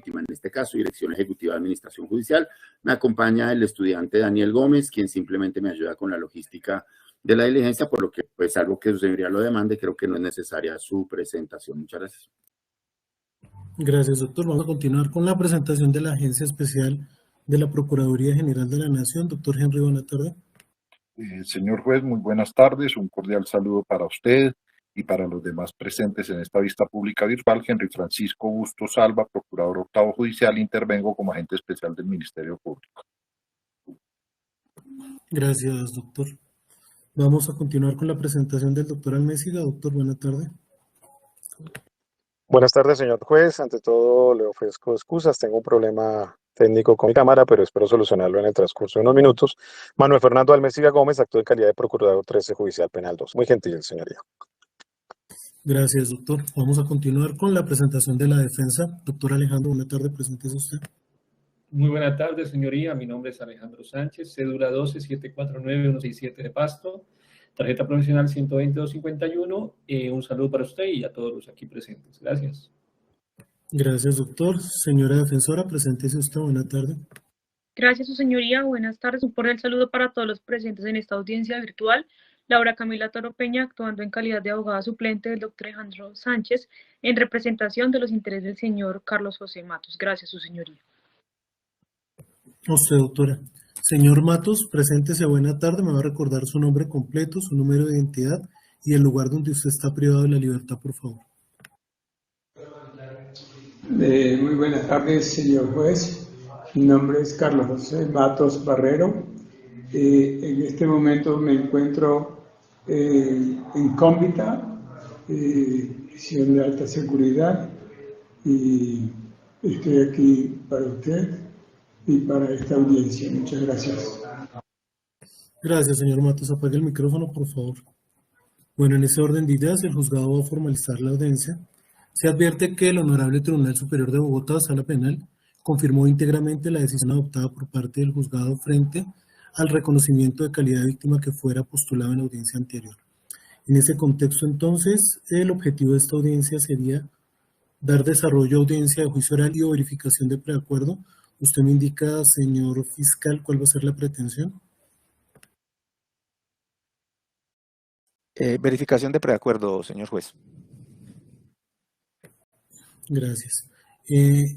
Legítima, en este caso, Dirección Ejecutiva de Administración Judicial. Me acompaña el estudiante Daniel Gómez, quien simplemente me ayuda con la logística de la diligencia, por lo que, pues, algo que su señoría lo demande, creo que no es necesaria su presentación. Muchas gracias. Gracias, doctor. Vamos a continuar con la presentación de la Agencia Especial de la Procuraduría General de la Nación. Doctor Henry, buena tarde. Señor juez, muy buenas tardes. Un cordial saludo para usted y para los demás presentes en esta vista pública virtual. Henry Francisco Bustos Salva, Procurador Octavo Judicial, intervengo como agente especial del Ministerio Público. Gracias, doctor. Vamos a continuar con la presentación del doctor Almésiga. Doctor, buena tarde. Buenas tardes, señor juez. Ante todo, le ofrezco excusas. Tengo un problema técnico con mi cámara, pero espero solucionarlo en el transcurso de unos minutos. Manuel Fernando Almésiga Gómez, actúo en calidad de Procurador 13 Judicial Penal 2. Muy gentil, señoría. Gracias, doctor. Vamos a continuar con la presentación de la defensa. Doctor Alejandro, buena tarde. Preséntese usted. Muy buena tarde, señoría. Mi nombre es Alejandro Sánchez, cédula 12749167 de Pasto, tarjeta profesional 12251. Un saludo para usted y a todos los aquí presentes. Gracias. Gracias, doctor. Señora defensora, preséntese usted. Buena tarde. Gracias, su señoría. Buenas tardes. Un cordial saludo para todos los presentes en esta audiencia virtual. Laura Camila Toro Peña, actuando en calidad de abogada suplente del doctor Alejandro Sánchez, en representación de los intereses del señor Carlos José Matos. Gracias, su señoría. A usted, doctora. Señor Matos, preséntese. Buena tarde. Me va a recordar su nombre completo, su número de identidad y el lugar donde usted está privado de la libertad, por favor. Muy buenas tardes, señor juez. Mi nombre es Carlos José Matos Barrero. En este momento me encuentro en Cómbita, prisión de alta seguridad, y estoy aquí para usted y para esta audiencia. Muchas gracias. Gracias, señor Matos. Apague el micrófono, por favor. Bueno, en ese orden de ideas, el juzgado va a formalizar la audiencia. Se advierte que el Honorable Tribunal Superior de Bogotá, Sala Penal, confirmó íntegramente la decisión adoptada por parte del juzgado frente al reconocimiento de calidad de víctima que fuera postulado en la audiencia anterior. En ese contexto, entonces, el objetivo de esta audiencia sería dar desarrollo a audiencia de juicio oral y o verificación de preacuerdo. Usted me indica, señor fiscal, cuál va a ser la pretensión. Verificación de preacuerdo, señor juez. Gracias.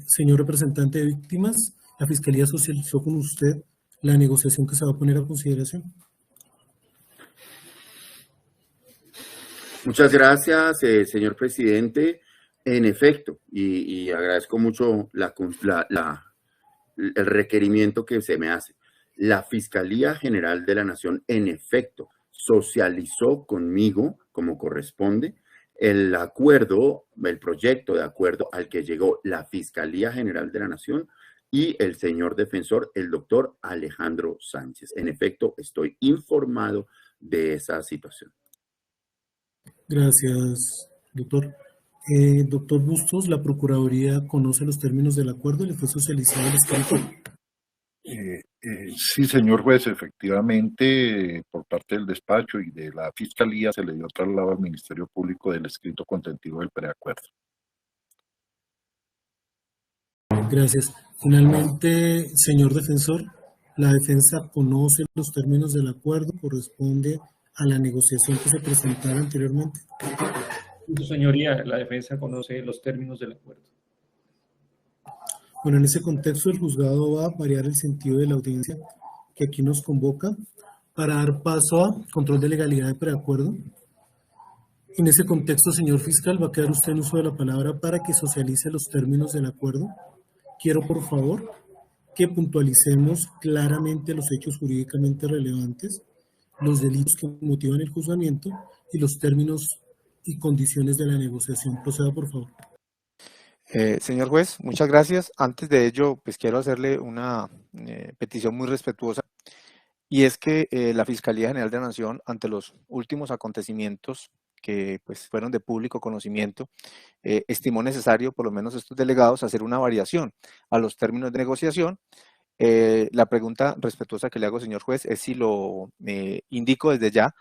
Señor representante de víctimas, la Fiscalía socializó con usted la negociación que se va a poner a consideración. Muchas gracias, señor presidente. En efecto, y agradezco mucho el requerimiento que se me hace. La Fiscalía General de la Nación, en efecto, socializó conmigo, como corresponde, el acuerdo, el proyecto de acuerdo al que llegó la Fiscalía General de la Nación y el señor defensor, el doctor Alejandro Sánchez. En efecto, estoy informado de esa situación. Gracias, doctor. Doctor Bustos, ¿la Procuraduría conoce los términos del acuerdo? ¿Le fue socializado el escrito? Sí, señor juez, efectivamente, por parte del despacho y de la Fiscalía se le dio traslado al Ministerio Público del escrito contentivo del preacuerdo. Gracias. Finalmente, señor defensor, ¿la defensa conoce los términos del acuerdo? ¿Corresponde a la negociación que se presentara anteriormente? Su señoría, la defensa conoce los términos del acuerdo. Bueno, en ese contexto el juzgado va a variar el sentido de la audiencia que aquí nos convoca para dar paso a control de legalidad de preacuerdo. En ese contexto, señor fiscal, va a quedar usted en uso de la palabra para que socialice los términos del acuerdo. Quiero, por favor, que puntualicemos claramente los hechos jurídicamente relevantes, los delitos que motivan el juzgamiento y los términos y condiciones de la negociación. Proceda, por favor. Señor juez, muchas gracias. Antes de ello, pues quiero hacerle una petición muy respetuosa, y es que la Fiscalía General de la Nación, ante los últimos acontecimientos que pues fueron de público conocimiento, estimó necesario, por lo menos estos delegados, hacer una variación a los términos de negociación. La pregunta respetuosa que le hago, señor juez, es si lo indico desde ya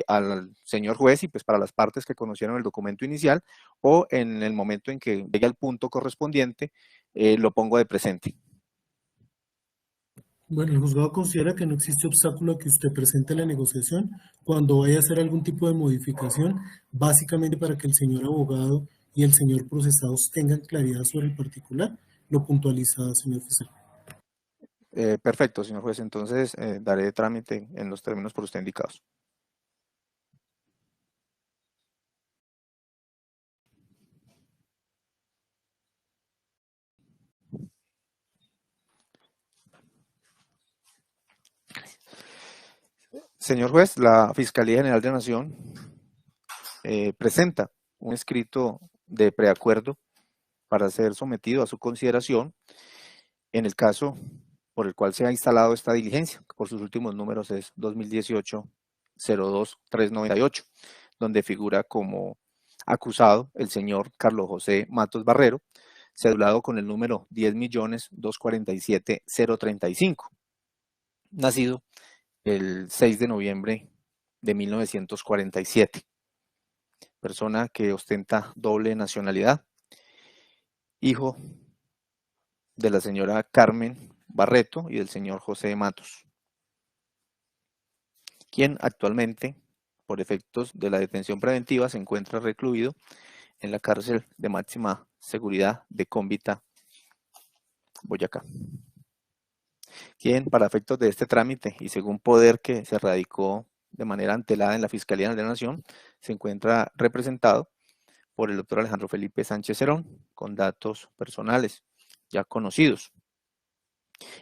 al señor juez y pues para las partes que conocieron el documento inicial, o en el momento en que llegue al punto correspondiente, lo pongo de presente. Bueno, el juzgado considera que no existe obstáculo a que usted presente la negociación cuando vaya a hacer algún tipo de modificación, básicamente para que el señor abogado y el señor procesado tengan claridad sobre el particular. Lo puntualiza, señor fiscal. Perfecto, señor juez. Entonces, daré trámite en los términos por usted indicados. Señor juez, la Fiscalía General de la Nación presenta un escrito de preacuerdo para ser sometido a su consideración en el caso por el cual se ha instalado esta diligencia, que por sus últimos números es 2018-02398, donde figura como acusado el señor Carlos José Matos Barrero, cedulado con el número 10.247.035, nacido el 6 de noviembre de 1947, persona que ostenta doble nacionalidad, hijo de la señora Carmen Barreto y del señor José Matos, quien actualmente, por efectos de la detención preventiva, se encuentra recluido en la cárcel de máxima seguridad de Cómbita, Boyacá, quien para efectos de este trámite y según poder que se radicó de manera antelada en la Fiscalía de la Nación, se encuentra representado por el doctor Alejandro Felipe Sánchez Cerón, con datos personales ya conocidos,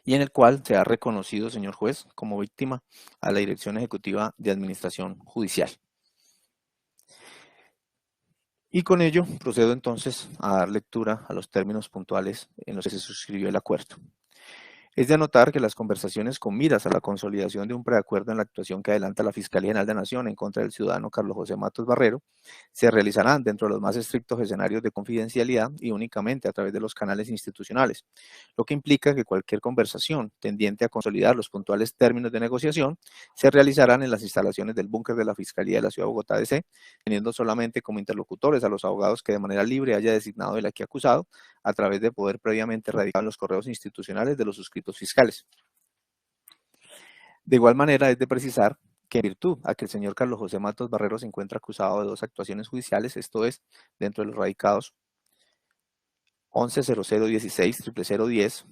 y en el cual se ha reconocido, señor juez, como víctima a la Dirección Ejecutiva de Administración Judicial. Y con ello procedo entonces a dar lectura a los términos puntuales en los que se suscribió el acuerdo. Es de anotar que las conversaciones con miras a la consolidación de un preacuerdo en la actuación que adelanta la Fiscalía General de la Nación en contra del ciudadano Carlos José Matos Barrero se realizarán dentro de los más estrictos escenarios de confidencialidad y únicamente a través de los canales institucionales, lo que implica que cualquier conversación tendiente a consolidar los puntuales términos de negociación se realizarán en las instalaciones del búnker de la Fiscalía de la Ciudad de Bogotá DC, teniendo solamente como interlocutores a los abogados que de manera libre haya designado el aquí acusado, a través de poder previamente radicado en los correos institucionales de los suscritos fiscales. De igual manera, es de precisar que en virtud a que el señor Carlos José Matos Barrero se encuentra acusado de 2 actuaciones judiciales, esto es, dentro de los radicados 11.0016.00010,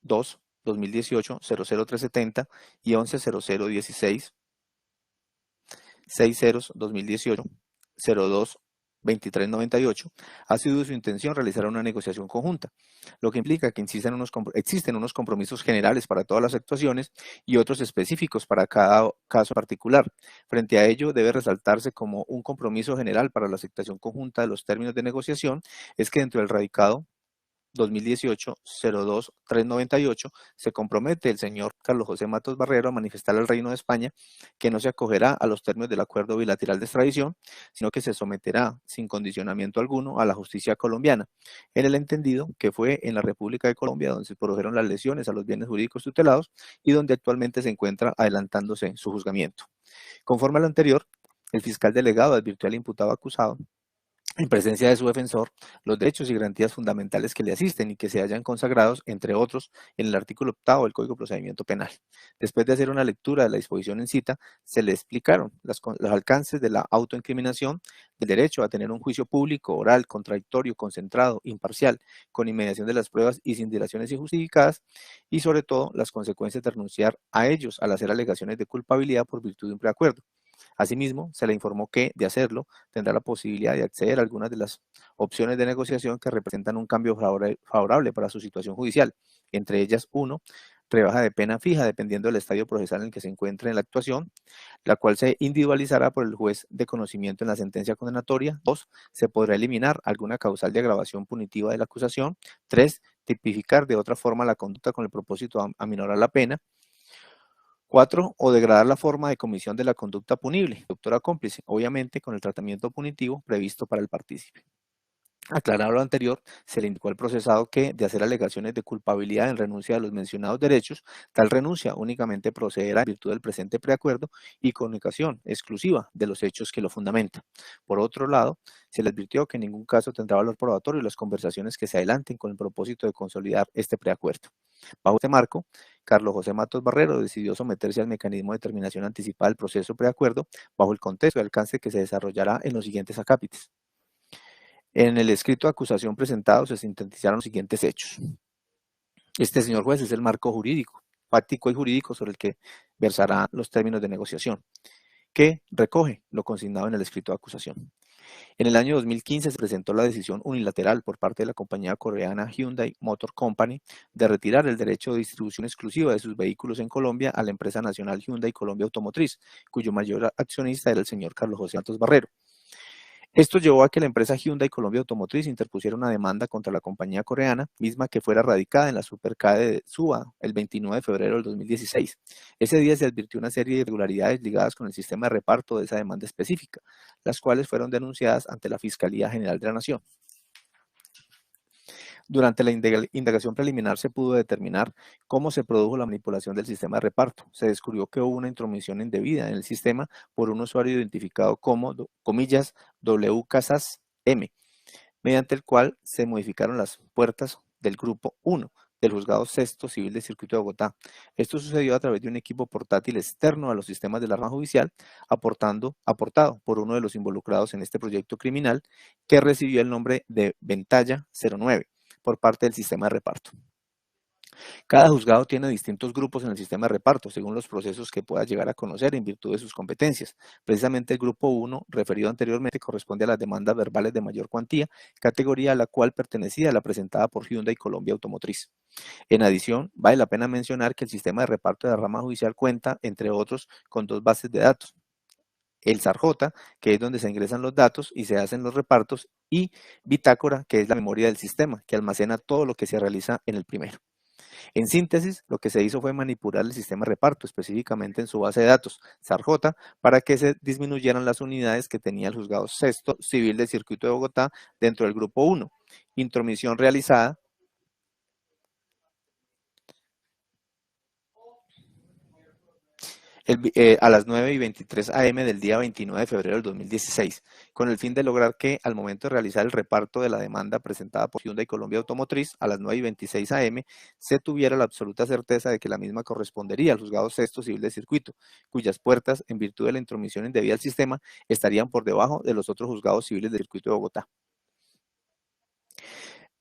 2, 2018, 00370 y 11.0016, 60, 2018, 02, 2398, ha sido de su intención realizar una negociación conjunta, lo que implica que existen unos compromisos generales para todas las actuaciones y otros específicos para cada caso particular. Frente a ello, debe resaltarse como un compromiso general para la aceptación conjunta de los términos de negociación, es que dentro del radicado 2018-02-398, se compromete el señor Carlos José Matos Barrero a manifestar al Reino de España que no se acogerá a los términos del acuerdo bilateral de extradición, sino que se someterá sin condicionamiento alguno a la justicia colombiana, en el entendido que fue en la República de Colombia donde se produjeron las lesiones a los bienes jurídicos tutelados y donde actualmente se encuentra adelantándose su juzgamiento. Conforme a lo anterior, el fiscal delegado advirtió al imputado acusado, en presencia de su defensor, los derechos y garantías fundamentales que le asisten y que se hayan consagrados, entre otros, en el artículo 8 del Código de Procedimiento Penal. Después de hacer una lectura de la disposición en cita, se le explicaron los alcances de la autoincriminación, del derecho a tener un juicio público, oral, contradictorio, concentrado, imparcial, con inmediación de las pruebas y sin dilaciones injustificadas, y sobre todo las consecuencias de renunciar a ellos al hacer alegaciones de culpabilidad por virtud de un preacuerdo. Asimismo, se le informó que, de hacerlo, tendrá la posibilidad de acceder a algunas de las opciones de negociación que representan un cambio favorable para su situación judicial, entre ellas, 1, rebaja de pena fija dependiendo del estadio procesal en el que se encuentre en la actuación, la cual se individualizará por el juez de conocimiento en la sentencia condenatoria. 2, se podrá eliminar alguna causal de agravación punitiva de la acusación. 3, tipificar de otra forma la conducta con el propósito de aminorar la pena. 4, o degradar la forma de comisión de la conducta punible, doctora cómplice, obviamente con el tratamiento punitivo previsto para el partícipe. Aclarado lo anterior, se le indicó al procesado que, de hacer alegaciones de culpabilidad en renuncia a los mencionados derechos, tal renuncia únicamente procederá en virtud del presente preacuerdo y comunicación exclusiva de los hechos que lo fundamentan. Por otro lado, se le advirtió que en ningún caso tendrá valor probatorio las conversaciones que se adelanten con el propósito de consolidar este preacuerdo. Bajo este marco, Carlos José Matos Barrero decidió someterse al mecanismo de terminación anticipada del proceso preacuerdo bajo el contexto y alcance que se desarrollará en los siguientes acápites. En el escrito de acusación presentado se sintetizaron los siguientes hechos. Este, señor juez, es el marco jurídico, fáctico y jurídico sobre el que versará los términos de negociación, que recoge lo consignado en el escrito de acusación. En el año 2015 se presentó la decisión unilateral por parte de la compañía coreana Hyundai Motor Company de retirar el derecho de distribución exclusiva de sus vehículos en Colombia a la empresa nacional Hyundai Colombia Automotriz, cuyo mayor accionista era el señor Carlos José Matos Barrero. Esto llevó a que la empresa Hyundai Colombia Automotriz interpusiera una demanda contra la compañía coreana, misma que fuera radicada en la Supercade de Suba el 29 de febrero del 2016. Ese día se advirtió una serie de irregularidades ligadas con el sistema de reparto de esa demanda específica, las cuales fueron denunciadas ante la Fiscalía General de la Nación. Durante la indagación preliminar se pudo determinar cómo se produjo la manipulación del sistema de reparto. Se descubrió que hubo una intromisión indebida en el sistema por un usuario identificado como, comillas, WCasas M, mediante el cual se modificaron las puertas del grupo 1 del Juzgado Sexto Civil del Circuito de Bogotá. Esto sucedió a través de un equipo portátil externo a los sistemas de la rama judicial, aportado por uno de los involucrados en este proyecto criminal, que recibió el nombre de Ventalla 09 por parte del sistema de reparto. Cada juzgado tiene distintos grupos en el sistema de reparto, según los procesos que pueda llegar a conocer en virtud de sus competencias. Precisamente el grupo 1, referido anteriormente, corresponde a las demandas verbales de mayor cuantía, categoría a la cual pertenecía la presentada por Hyundai Colombia Automotriz. En adición, vale la pena mencionar que el sistema de reparto de la rama judicial cuenta, entre otros, con dos bases de datos. El SARJ, que es donde se ingresan los datos y se hacen los repartos, y Bitácora, que es la memoria del sistema, que almacena todo lo que se realiza en el primero. En síntesis, lo que se hizo fue manipular el sistema de reparto, específicamente en su base de datos, SARJ, para que se disminuyeran las unidades que tenía el Juzgado Sexto Civil del Circuito de Bogotá dentro del Grupo 1. Intromisión realizada a las 9:23 am del día 29 de febrero del 2016, con el fin de lograr que al momento de realizar el reparto de la demanda presentada por Hyundai Colombia Automotriz a las 9:26 am, se tuviera la absoluta certeza de que la misma correspondería al Juzgado Sexto Civil de Circuito, cuyas puertas, en virtud de la intromisión indebida al sistema, estarían por debajo de los otros juzgados civiles del Circuito de Bogotá.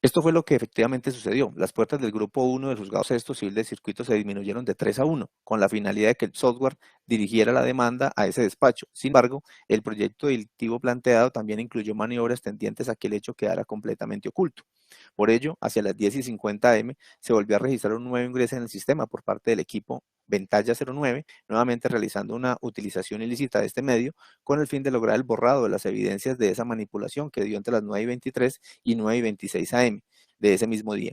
Esto fue lo que efectivamente sucedió. Las puertas del Grupo 1 del Juzgado Sexto Civil del Circuito se disminuyeron de 3 a 1, con la finalidad de que el software dirigiera la demanda a ese despacho. Sin embargo, el proyecto delictivo planteado también incluyó maniobras tendientes a que el hecho quedara completamente oculto. Por ello, hacia las 10:50 am, se volvió a registrar un nuevo ingreso en el sistema por parte del equipo Ventalla 09, nuevamente realizando una utilización ilícita de este medio, con el fin de lograr el borrado de las evidencias de esa manipulación que dio entre las 9:23 y 9:26 am de ese mismo día.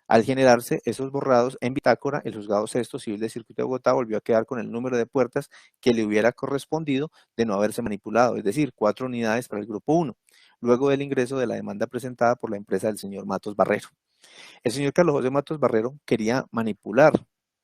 Al generarse esos borrados en bitácora, el Juzgado Sexto Civil del Circuito de Bogotá volvió a quedar con el número de puertas que le hubiera correspondido de no haberse manipulado, es decir, 4 unidades para el Grupo 1, luego del ingreso de la demanda presentada por la empresa del señor Matos Barrero. El señor Carlos José Matos Barrero quería manipular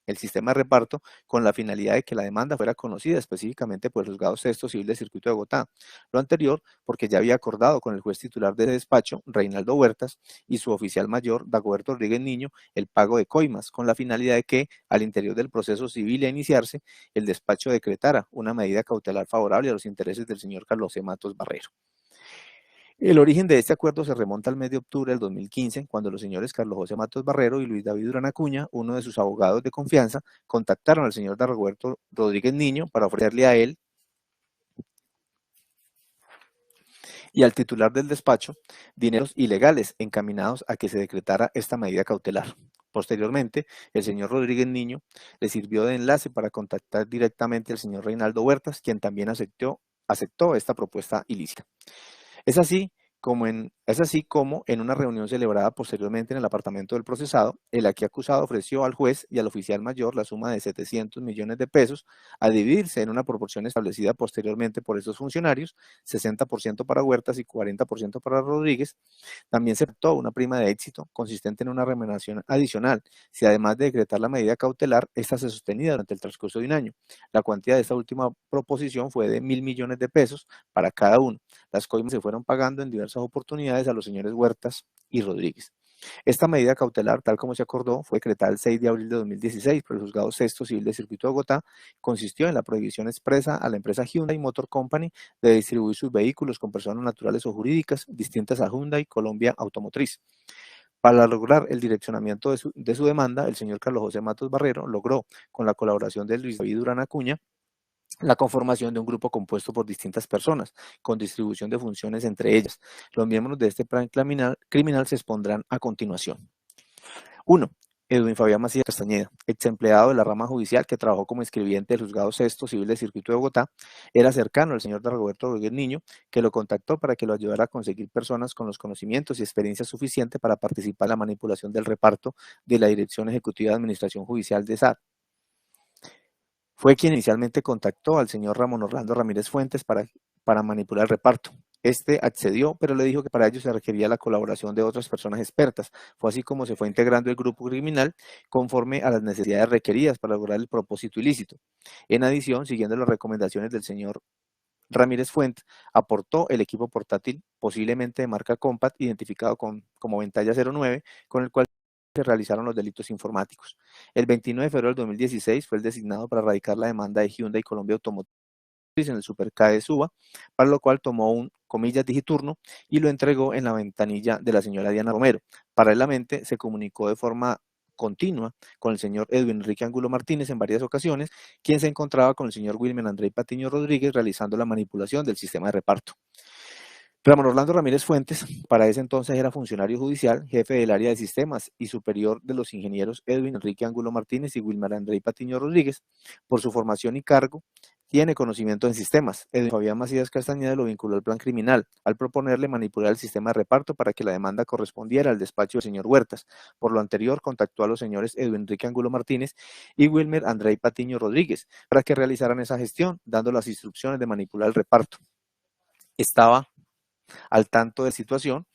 el sistema de reparto con la finalidad de que la demanda fuera conocida específicamente por el Juzgado Sexto Civil del Circuito de Bogotá. Lo anterior porque ya había acordado con el juez titular de despacho, Reinaldo Huertas, y su oficial mayor, Dagoberto Rodríguez Niño, el pago de coimas, con la finalidad de que, al interior del proceso civil a iniciarse, el despacho decretara una medida cautelar favorable a los intereses del señor Carlos José Matos Barrero. El origen de este acuerdo se remonta al mes de octubre del 2015, cuando los señores Carlos José Matos Barrero y Luis David Durán Acuña, uno de sus abogados de confianza, contactaron al señor Dagoberto Rodríguez Niño para ofrecerle a él y al titular del despacho dineros ilegales encaminados a que se decretara esta medida cautelar. Posteriormente, el señor Rodríguez Niño le sirvió de enlace para contactar directamente al señor Reinaldo Huertas, quien también aceptó esta propuesta ilícita. Es así Es así como en una reunión celebrada posteriormente en el apartamento del procesado, el aquí acusado ofreció al juez y al oficial mayor la suma de 700 millones de pesos a dividirse en una proporción establecida posteriormente por estos funcionarios, 60% para Huertas y 40% para Rodríguez. También se pactó una prima de éxito consistente en una remuneración adicional, si además de decretar la medida cautelar, esta se sostenía durante el transcurso de un año. La cuantía de esta última proposición fue de 1.000 millones de pesos para cada uno. Las coimas se fueron pagando en diversas oportunidades a los señores Huertas y Rodríguez. Esta medida cautelar, tal como se acordó, fue decretada el 6 de abril de 2016 por el Juzgado Sexto Civil de Circuito de Bogotá. Consistió en la prohibición expresa a la empresa Hyundai Motor Company de distribuir sus vehículos con personas naturales o jurídicas distintas a Hyundai Colombia Automotriz. Para lograr el direccionamiento de su demanda, el señor Carlos José Matos Barrero logró, con la colaboración de Luis David Durán Acuña, la conformación de un grupo compuesto por distintas personas, con distribución de funciones entre ellas. Los miembros de este plan criminal se expondrán a continuación. 1. Edwin Fabián Macías Castañeda, ex empleado de la rama judicial que trabajó como escribiente del Juzgado Sexto Civil de Circuito de Bogotá, era cercano al señor Roberto Rodríguez Niño, que lo contactó para que lo ayudara a conseguir personas con los conocimientos y experiencia suficiente para participar en la manipulación del reparto de la Dirección Ejecutiva de Administración Judicial de SAT. Fue quien inicialmente contactó al señor Ramón Orlando Ramírez Fuentes para manipular el reparto. Este accedió, pero le dijo que para ello se requería la colaboración de otras personas expertas. Fue así como se fue integrando el grupo criminal conforme a las necesidades requeridas para lograr el propósito ilícito. En adición, siguiendo las recomendaciones del señor Ramírez Fuentes, aportó el equipo portátil, posiblemente de marca Compact, identificado como Ventalla 09, con el cual se realizaron los delitos informáticos. El 29 de febrero del 2016 fue el designado para radicar la demanda de Hyundai Colombia Automotriz en el Supercade de Suba, para lo cual tomó un, comillas, digiturno y lo entregó en la ventanilla de la señora Diana Romero. Paralelamente se comunicó de forma continua con el señor Edwin Enrique Angulo Martínez en varias ocasiones, quien se encontraba con el señor Wilmer André Patiño Rodríguez realizando la manipulación del sistema de reparto. Ramón Orlando Ramírez Fuentes, para ese entonces era funcionario judicial, jefe del área de sistemas y superior de los ingenieros Edwin Enrique Angulo Martínez y Wilmer André Patiño Rodríguez. Por su formación y cargo, tiene conocimiento en sistemas. Edwin Fabián Macías Castañeda lo vinculó al plan criminal, al proponerle manipular el sistema de reparto para que la demanda correspondiera al despacho del señor Huertas. Por lo anterior, contactó a los señores Edwin Enrique Angulo Martínez y Wilmer André Patiño Rodríguez para que realizaran esa gestión, dando las instrucciones de manipular el reparto. Estaba al tanto de la situación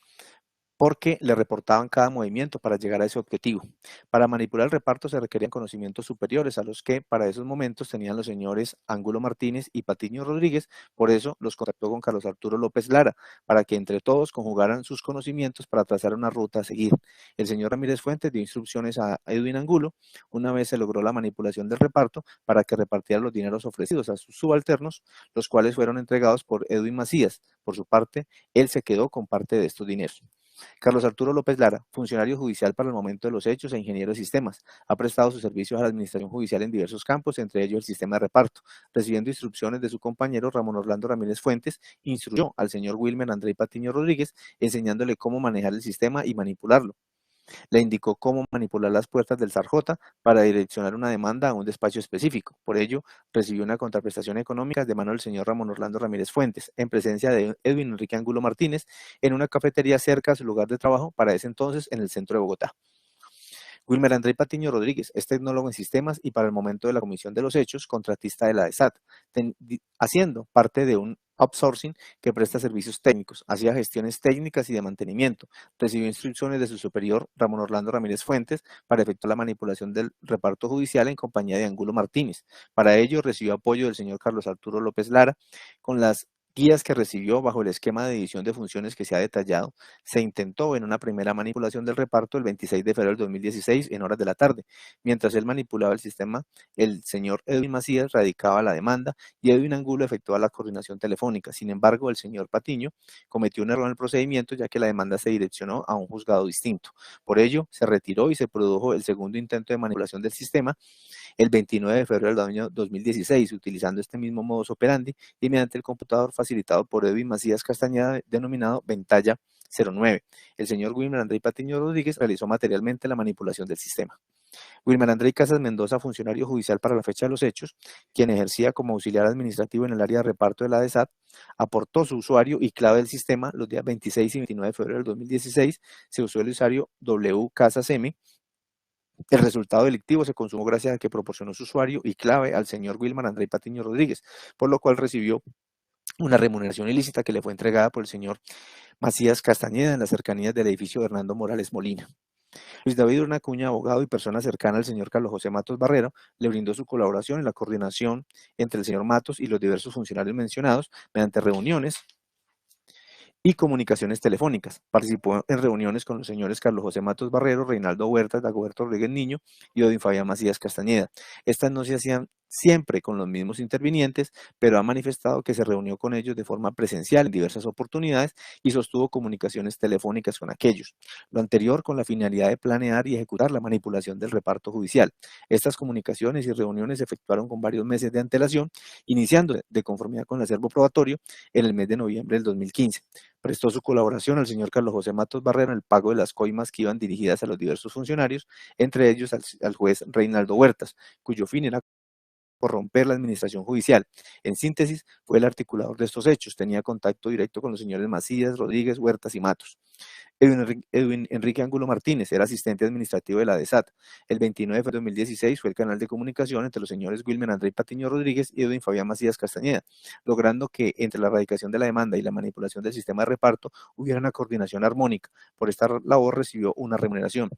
porque le reportaban cada movimiento para llegar a ese objetivo. Para manipular el reparto se requerían conocimientos superiores a los que para esos momentos tenían los señores Angulo Martínez y Patiño Rodríguez, por eso los contactó con Carlos Arturo López Lara, para que entre todos conjugaran sus conocimientos para trazar una ruta a seguir. El señor Ramírez Fuentes dio instrucciones a Edwin Angulo, una vez se logró la manipulación del reparto, para que repartiera los dineros ofrecidos a sus subalternos, los cuales fueron entregados por Edwin Macías. Por su parte, él se quedó con parte de estos dineros. Carlos Arturo López Lara, funcionario judicial para el momento de los hechos e ingeniero de sistemas, ha prestado sus servicios a la administración judicial en diversos campos, entre ellos el sistema de reparto. Recibiendo instrucciones de su compañero Ramón Orlando Ramírez Fuentes, instruyó al señor Wilmer André Patiño Rodríguez, enseñándole cómo manejar el sistema y manipularlo. Le indicó cómo manipular las puertas del SARJ para direccionar una demanda a un despacho específico. Por ello, recibió una contraprestación económica de mano del señor Ramón Orlando Ramírez Fuentes, en presencia de Edwin Enrique Angulo Martínez, en una cafetería cerca a su lugar de trabajo, para ese entonces en el centro de Bogotá. Wilmer André Patiño Rodríguez es tecnólogo en sistemas y para el momento de la comisión de los hechos, contratista de la ESAT, haciendo parte de un outsourcing que presta servicios técnicos, hacía gestiones técnicas y de mantenimiento. Recibió instrucciones de su superior, Ramón Orlando Ramírez Fuentes, para efectuar la manipulación del reparto judicial en compañía de Angulo Martínez. Para ello recibió apoyo del señor Carlos Arturo López Lara, con las guías que recibió bajo el esquema de división de funciones que se ha detallado. Se intentó en una primera manipulación del reparto el 26 de febrero del 2016 en horas de la tarde. Mientras él manipulaba el sistema, el señor Edwin Macías radicaba la demanda y Edwin Angulo efectuaba la coordinación telefónica. Sin embargo, el señor Patiño cometió un error en el procedimiento, ya que la demanda se direccionó a un juzgado distinto. Por ello, se retiró y se produjo el segundo intento de manipulación del sistema el 29 de febrero del año 2016, utilizando este mismo modus operandi y mediante el computador facilitado por Edwin Macías Castañeda, denominado Ventalla 09. El señor Wilmer André Patiño Rodríguez realizó materialmente la manipulación del sistema. Wilmer Andrei Casas Mendoza, funcionario judicial para la fecha de los hechos, quien ejercía como auxiliar administrativo en el área de reparto de la DESAT, aportó su usuario y clave del sistema los días 26 y 29 de febrero del 2016. Se usó el usuario WCasasM. El resultado delictivo se consumó gracias a que proporcionó su usuario y clave al señor Wilmer Andrei Patiño Rodríguez, por lo cual recibió una remuneración ilícita que le fue entregada por el señor Macías Castañeda en las cercanías del edificio Hernando Morales Molina. Luis David Urna Acuña, abogado y persona cercana al señor Carlos José Matos Barrero, le brindó su colaboración en la coordinación entre el señor Matos y los diversos funcionarios mencionados mediante reuniones y comunicaciones telefónicas. Participó en reuniones con los señores Carlos José Matos Barrero, Reinaldo Huertas, Dagoberto Rodríguez Niño y Odin Fabián Macías Castañeda. Estas no se hacían siempre con los mismos intervinientes, pero ha manifestado que se reunió con ellos de forma presencial en diversas oportunidades y sostuvo comunicaciones telefónicas con aquellos. Lo anterior con la finalidad de planear y ejecutar la manipulación del reparto judicial. Estas comunicaciones y reuniones se efectuaron con varios meses de antelación, iniciando de conformidad con el acervo probatorio en el mes de noviembre del 2015. Prestó su colaboración al señor Carlos José Matos Barrero en el pago de las coimas que iban dirigidas a los diversos funcionarios, entre ellos al juez Reinaldo Huertas, cuyo fin era corromper la administración judicial. En síntesis, fue el articulador de estos hechos, tenía contacto directo con los señores Macías, Rodríguez, Huertas y Matos. Edwin Enrique Ángulo Martínez era asistente administrativo de la DESAT. El 29 de febrero de 2016 fue el canal de comunicación entre los señores Wilmer Andrei Patiño Rodríguez y Edwin Fabián Macías Castañeda, logrando que entre la erradicación de la demanda y la manipulación del sistema de reparto hubiera una coordinación armónica. Por esta labor recibió una remuneración.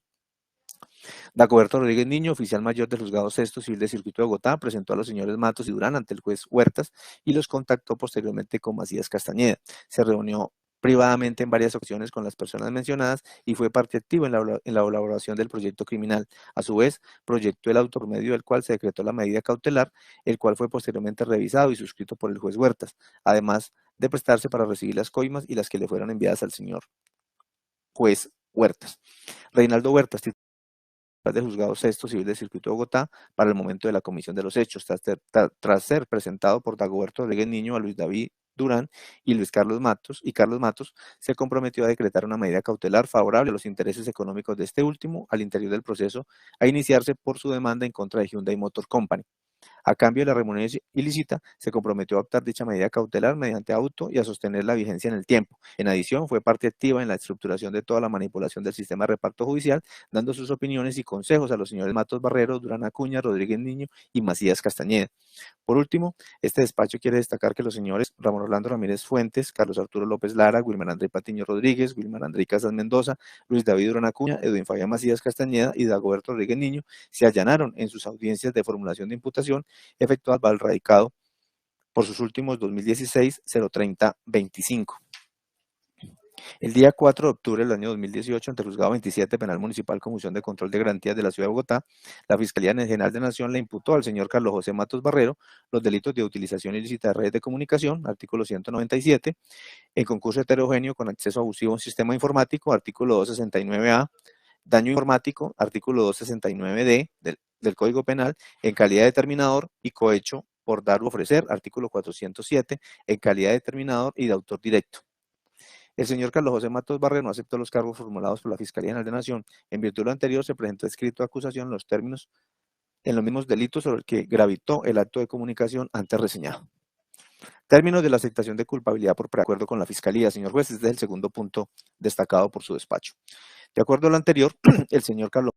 Dagoberto Rodríguez Niño, oficial mayor del Juzgado Sexto Civil de Circuito de Bogotá, presentó a los señores Matos y Durán ante el juez Huertas y los contactó posteriormente con Macías Castañeda. Se reunió privadamente en varias ocasiones con las personas mencionadas y fue parte activa en la elaboración del proyecto criminal. A su vez, proyectó el auto por medio del cual se decretó la medida cautelar, el cual fue posteriormente revisado y suscrito por el juez Huertas, además de prestarse para recibir las coimas y las que le fueron enviadas al señor juez Huertas. Reinaldo Huertas, del Juzgado Sexto Civil del Circuito de Bogotá, para el momento de la comisión de los hechos, tras ser presentado por Dagoberto Rodríguez Niño a Luis David Durán y Carlos Matos, se comprometió a decretar una medida cautelar favorable a los intereses económicos de este último al interior del proceso a iniciarse por su demanda en contra de Hyundai Motor Company. A cambio de la remuneración ilícita, se comprometió a adoptar dicha medida cautelar mediante auto y a sostener la vigencia en el tiempo. En adición, fue parte activa en la estructuración de toda la manipulación del sistema de reparto judicial, dando sus opiniones y consejos a los señores Matos Barrero, Durán Acuña, Rodríguez Niño y Macías Castañeda. Por último, este despacho quiere destacar que los señores Ramón Orlando Ramírez Fuentes, Carlos Arturo López Lara, Wilmer Andrei Patiño Rodríguez, Wilmer Andrei Casas Mendoza, Luis David Durán Acuña, Edwin Fabián Macías Castañeda y Dagoberto Rodríguez Niño se allanaron en sus audiencias de formulación de imputación efectuadas al radicado por sus últimos 2016-030-25. El día 4 de octubre del año 2018, ante el Juzgado 27 Penal Municipal Comisión de Control de Garantías de la Ciudad de Bogotá, la Fiscalía General de la Nación le imputó al señor Carlos José Matos Barrero los delitos de utilización ilícita de redes de comunicación, artículo 197, en concurso heterogéneo con acceso abusivo a un sistema informático, artículo 269A, daño informático, artículo 269D del Código Penal, en calidad de determinador y cohecho por dar o ofrecer, artículo 407, en calidad de determinador y de autor directo. El señor Carlos José Matos Barrero no aceptó los cargos formulados por la Fiscalía General de la Nación. En virtud de lo anterior, se presentó escrito de acusación en los mismos delitos sobre el que gravitó el acto de comunicación antes reseñado. Términos de la aceptación de culpabilidad por preacuerdo con la Fiscalía. Señor juez, este es el segundo punto destacado por su despacho. De acuerdo a lo anterior, el señor Carlos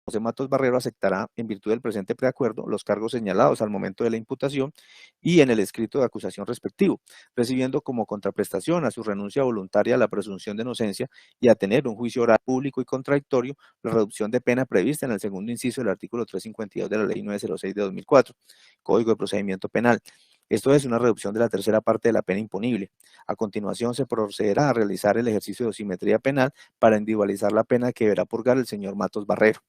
José Matos Barrero aceptará, en virtud del presente preacuerdo, los cargos señalados al momento de la imputación y en el escrito de acusación respectivo, recibiendo como contraprestación a su renuncia voluntaria a la presunción de inocencia y a tener un juicio oral público y contradictorio, la reducción de pena prevista en el segundo inciso del artículo 352 de la Ley 906 de 2004, Código de Procedimiento Penal. Esto es una reducción de la tercera parte de la pena imponible. A continuación se procederá a realizar el ejercicio de dosimetría penal para individualizar la pena que deberá purgar el señor Matos Barrero.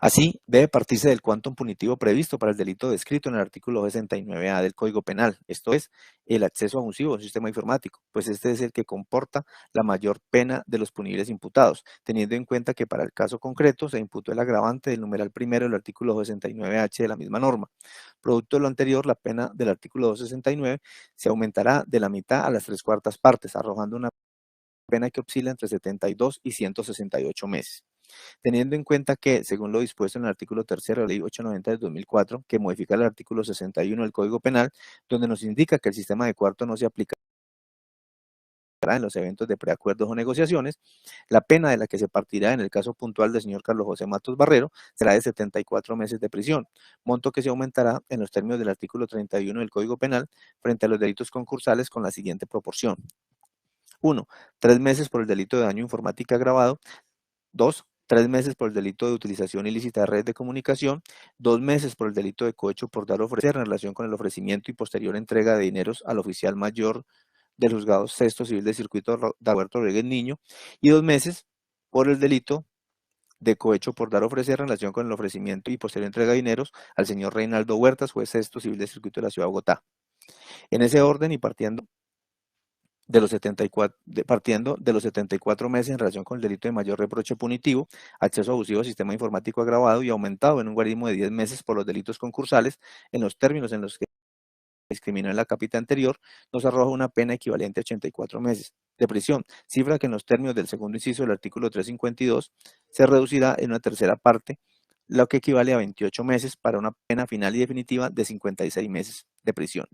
Así, debe partirse del quantum punitivo previsto para el delito descrito en el artículo 69A del Código Penal, esto es, el acceso abusivo a un sistema informático, pues este es el que comporta la mayor pena de los punibles imputados, teniendo en cuenta que para el caso concreto se imputó el agravante del numeral primero del artículo 69H de la misma norma. Producto de lo anterior, la pena del artículo 269 se aumentará de la mitad a las 3/4 partes, arrojando una pena que oscila entre 72 y 168 meses. teniendo en cuenta que, según lo dispuesto en el artículo 3 de la Ley 890 del 2004, que modifica el artículo 61 del Código Penal, donde nos indica que el sistema de coarto no se aplica en los eventos de preacuerdos o negociaciones, la pena de la que se partirá en el caso puntual del señor Carlos José Matos Barrero será de 74 meses de prisión, monto que se aumentará en los términos del artículo 31 del Código Penal frente a los delitos concursales con la siguiente proporción. 1. 3 meses por el delito de daño informático agravado. 2. 3 meses por el delito de utilización ilícita de redes de comunicación. 2 meses por el delito de cohecho por dar o ofrecer en relación con el ofrecimiento y posterior entrega de dineros al oficial mayor del juzgado sexto civil de circuito de Alberto Rodríguez Niño, y 2 meses por el delito de cohecho por dar o ofrecer en relación con el ofrecimiento y posterior entrega de dineros al señor Reinaldo Huertas, juez sexto civil de circuito de la ciudad de Bogotá. En ese orden y partiendo de los 74 meses en relación con el delito de mayor reproche punitivo, acceso abusivo al sistema informático agravado, y aumentado en un guarismo de 10 meses por los delitos concursales, en los términos en los que discriminó en la capita anterior, nos arroja una pena equivalente a 84 meses de prisión, cifra que en los términos del segundo inciso del artículo 352 se reducirá en una tercera parte, lo que equivale a 28 meses para una pena final y definitiva de 56 meses de prisión.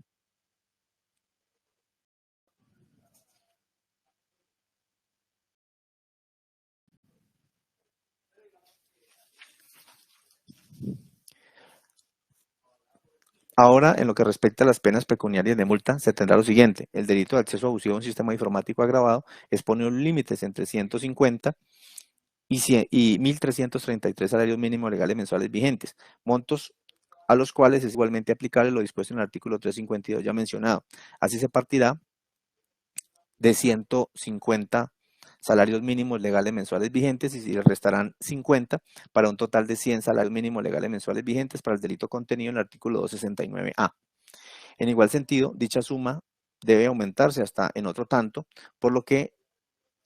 Ahora, en lo que respecta a las penas pecuniarias de multa, se tendrá lo siguiente: el delito de acceso abusivo a un sistema informático agravado expone un límites entre 150 y 1.333 salarios mínimos legales mensuales vigentes, montos a los cuales es igualmente aplicable lo dispuesto en el artículo 352 ya mencionado. Así se partirá de 150 salarios mínimos legales mensuales vigentes y se restarán 50 para un total de 100 salarios mínimos legales mensuales vigentes para el delito contenido en el artículo 269A. En igual sentido, dicha suma debe aumentarse hasta en otro tanto, por lo que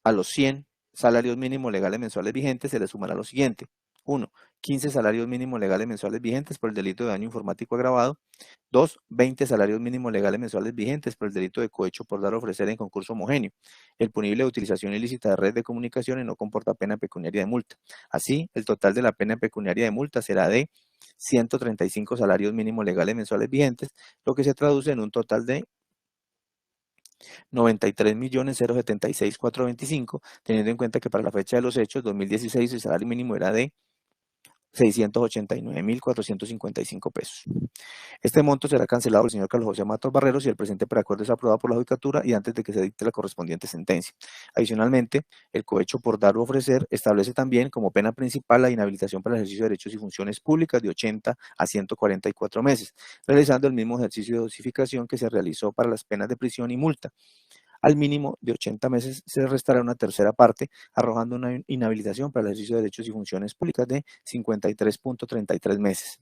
a los 100 salarios mínimos legales mensuales vigentes se le sumará lo siguiente: 1. 15 salarios mínimos legales mensuales vigentes por el delito de daño informático agravado. 2. 20 salarios mínimos legales mensuales vigentes por el delito de cohecho por dar o ofrecer en concurso homogéneo, el punible de utilización ilícita de red de comunicación y no comporta pena pecuniaria de multa. Así, el total de la pena pecuniaria de multa será de 135 salarios mínimos legales mensuales vigentes, lo que se traduce en un total de 93.076.425, teniendo en cuenta que para la fecha de los hechos, 2016, el salario mínimo era de 689.455 pesos. Este monto será cancelado por el señor Carlos José Matos Barrero si el presente preacuerdo es aprobado por la Judicatura y antes de que se dicte la correspondiente sentencia. Adicionalmente, el cohecho por dar o ofrecer establece también como pena principal la inhabilitación para el ejercicio de derechos y funciones públicas de 80 a 144 meses, realizando el mismo ejercicio de dosificación que se realizó para las penas de prisión y multa. Al mínimo de 80 meses se restará una tercera parte, arrojando una inhabilitación para el ejercicio de derechos y funciones públicas de 53.33 meses.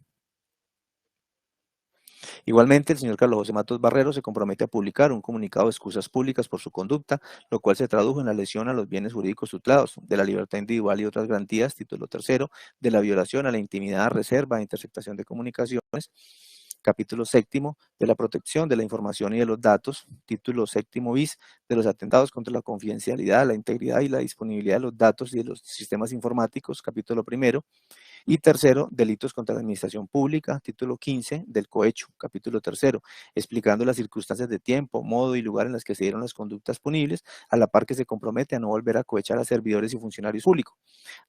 Igualmente, el señor Carlos José Matos Barrero se compromete a publicar un comunicado de excusas públicas por su conducta, lo cual se tradujo en la lesión a los bienes jurídicos tutelados, de la libertad individual y otras garantías, título 3, de la violación a la intimidad, reserva e interceptación de comunicaciones, capítulo 7, de la protección de la información y de los datos, título 7 bis, de los atentados contra la confidencialidad, la integridad y la disponibilidad de los datos y de los sistemas informáticos, capítulo 1, y 3, delitos contra la administración pública, título 15, del cohecho, capítulo 3, explicando las circunstancias de tiempo, modo y lugar en las que se dieron las conductas punibles, a la par que se compromete a no volver a cohechar a servidores y funcionarios públicos,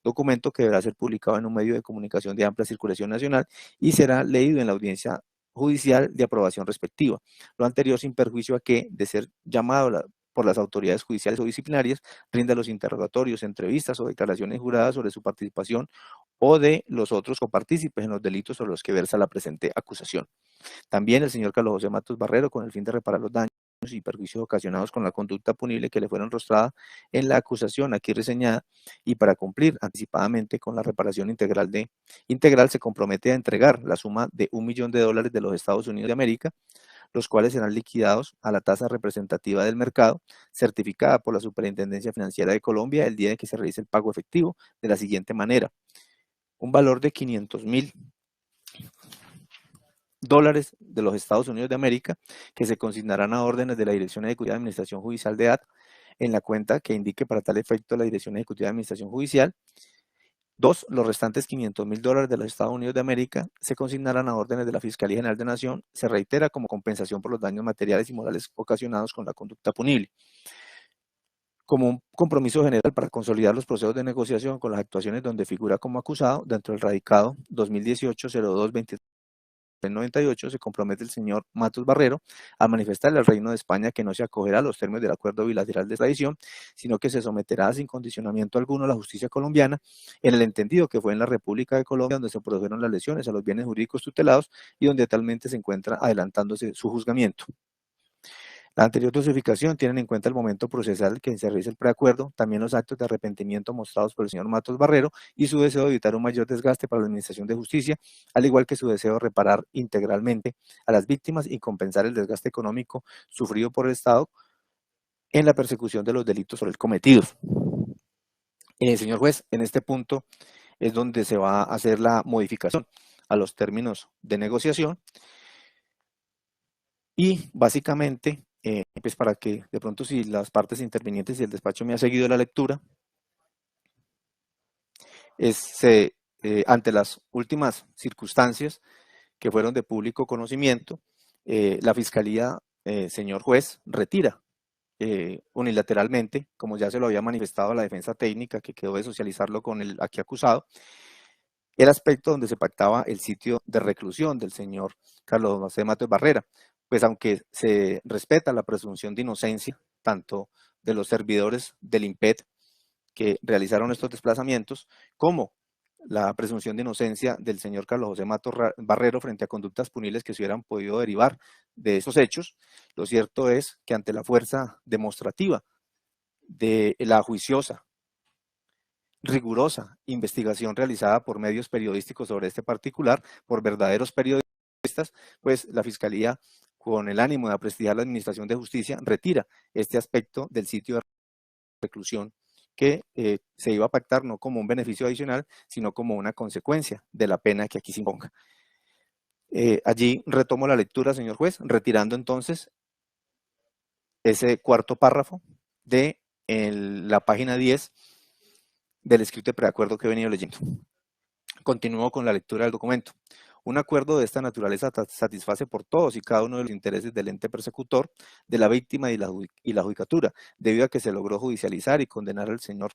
documento que deberá ser publicado en un medio de comunicación de amplia circulación nacional y será leído en la audiencia judicial de aprobación respectiva. Lo anterior sin perjuicio a que, de ser llamado por las autoridades judiciales o disciplinarias, rinda los interrogatorios, entrevistas o declaraciones juradas sobre su participación o de los otros copartícipes en los delitos sobre los que versa la presente acusación. También el señor Carlos José Matos Barrero, con el fin de reparar los daños y perjuicios ocasionados con la conducta punible que le fueron rostrada en la acusación aquí reseñada, y para cumplir anticipadamente con la reparación integral se compromete a entregar la suma de $1 millón de los Estados Unidos de América, los cuales serán liquidados a la tasa representativa del mercado, certificada por la Superintendencia Financiera de Colombia el día en que se realice el pago efectivo, de la siguiente manera: un valor de $500.000 de los Estados Unidos de América, que se consignarán a órdenes de la Dirección Ejecutiva de Administración Judicial de AD en la cuenta que indique para tal efecto la Dirección Ejecutiva de Administración Judicial, 2. Los restantes $500.000 de los Estados Unidos de América se consignarán a órdenes de la Fiscalía General de la Nación. Se reitera como compensación por los daños materiales y morales ocasionados con la conducta punible. Como un compromiso general para consolidar los procesos de negociación con las actuaciones donde figura como acusado, dentro del radicado 2018-02-2398, se compromete el señor Matos Barrero a manifestarle al Reino de España que no se acogerá a los términos del acuerdo bilateral de extradición, sino que se someterá sin condicionamiento alguno a la justicia colombiana, en el entendido que fue en la República de Colombia donde se produjeron las lesiones a los bienes jurídicos tutelados y donde talmente se encuentra adelantándose su juzgamiento. La anterior dosificación tiene en cuenta el momento procesal que se realiza el preacuerdo, también los actos de arrepentimiento mostrados por el señor Matos Barrero y su deseo de evitar un mayor desgaste para la Administración de Justicia, al igual que su deseo de reparar integralmente a las víctimas y compensar el desgaste económico sufrido por el Estado en la persecución de los delitos por él cometidos. Señor juez, en este punto es donde se va a hacer la modificación a los términos de negociación y básicamente pues para que de pronto si las partes intervinientes y el despacho me ha seguido la lectura, ante las últimas circunstancias que fueron de público conocimiento, la Fiscalía, señor juez, retira unilateralmente, como ya se lo había manifestado a la defensa técnica que quedó de socializarlo con el aquí acusado, el aspecto donde se pactaba el sitio de reclusión del señor Carlos José Matos Barrera, pues aunque se respeta la presunción de inocencia, tanto de los servidores del IMPET que realizaron estos desplazamientos, como la presunción de inocencia del señor Carlos José Matos Barrero frente a conductas punibles que se hubieran podido derivar de esos hechos, lo cierto es que ante la fuerza demostrativa de la juiciosa, rigurosa investigación realizada por medios periodísticos sobre este particular, por verdaderos periodistas, pues la Fiscalía, con el ánimo de prestigiar la Administración de Justicia, retira este aspecto del sitio de reclusión que se iba a pactar no como un beneficio adicional, sino como una consecuencia de la pena que aquí se imponga. Allí retomo la lectura, señor juez, retirando entonces ese cuarto párrafo de la página 10 del escrito de preacuerdo que he venido leyendo. Continúo con la lectura del documento. Un acuerdo de esta naturaleza satisface por todos y cada uno de los intereses del ente persecutor, de la víctima y la judicatura, debido a que se logró judicializar y condenar al señor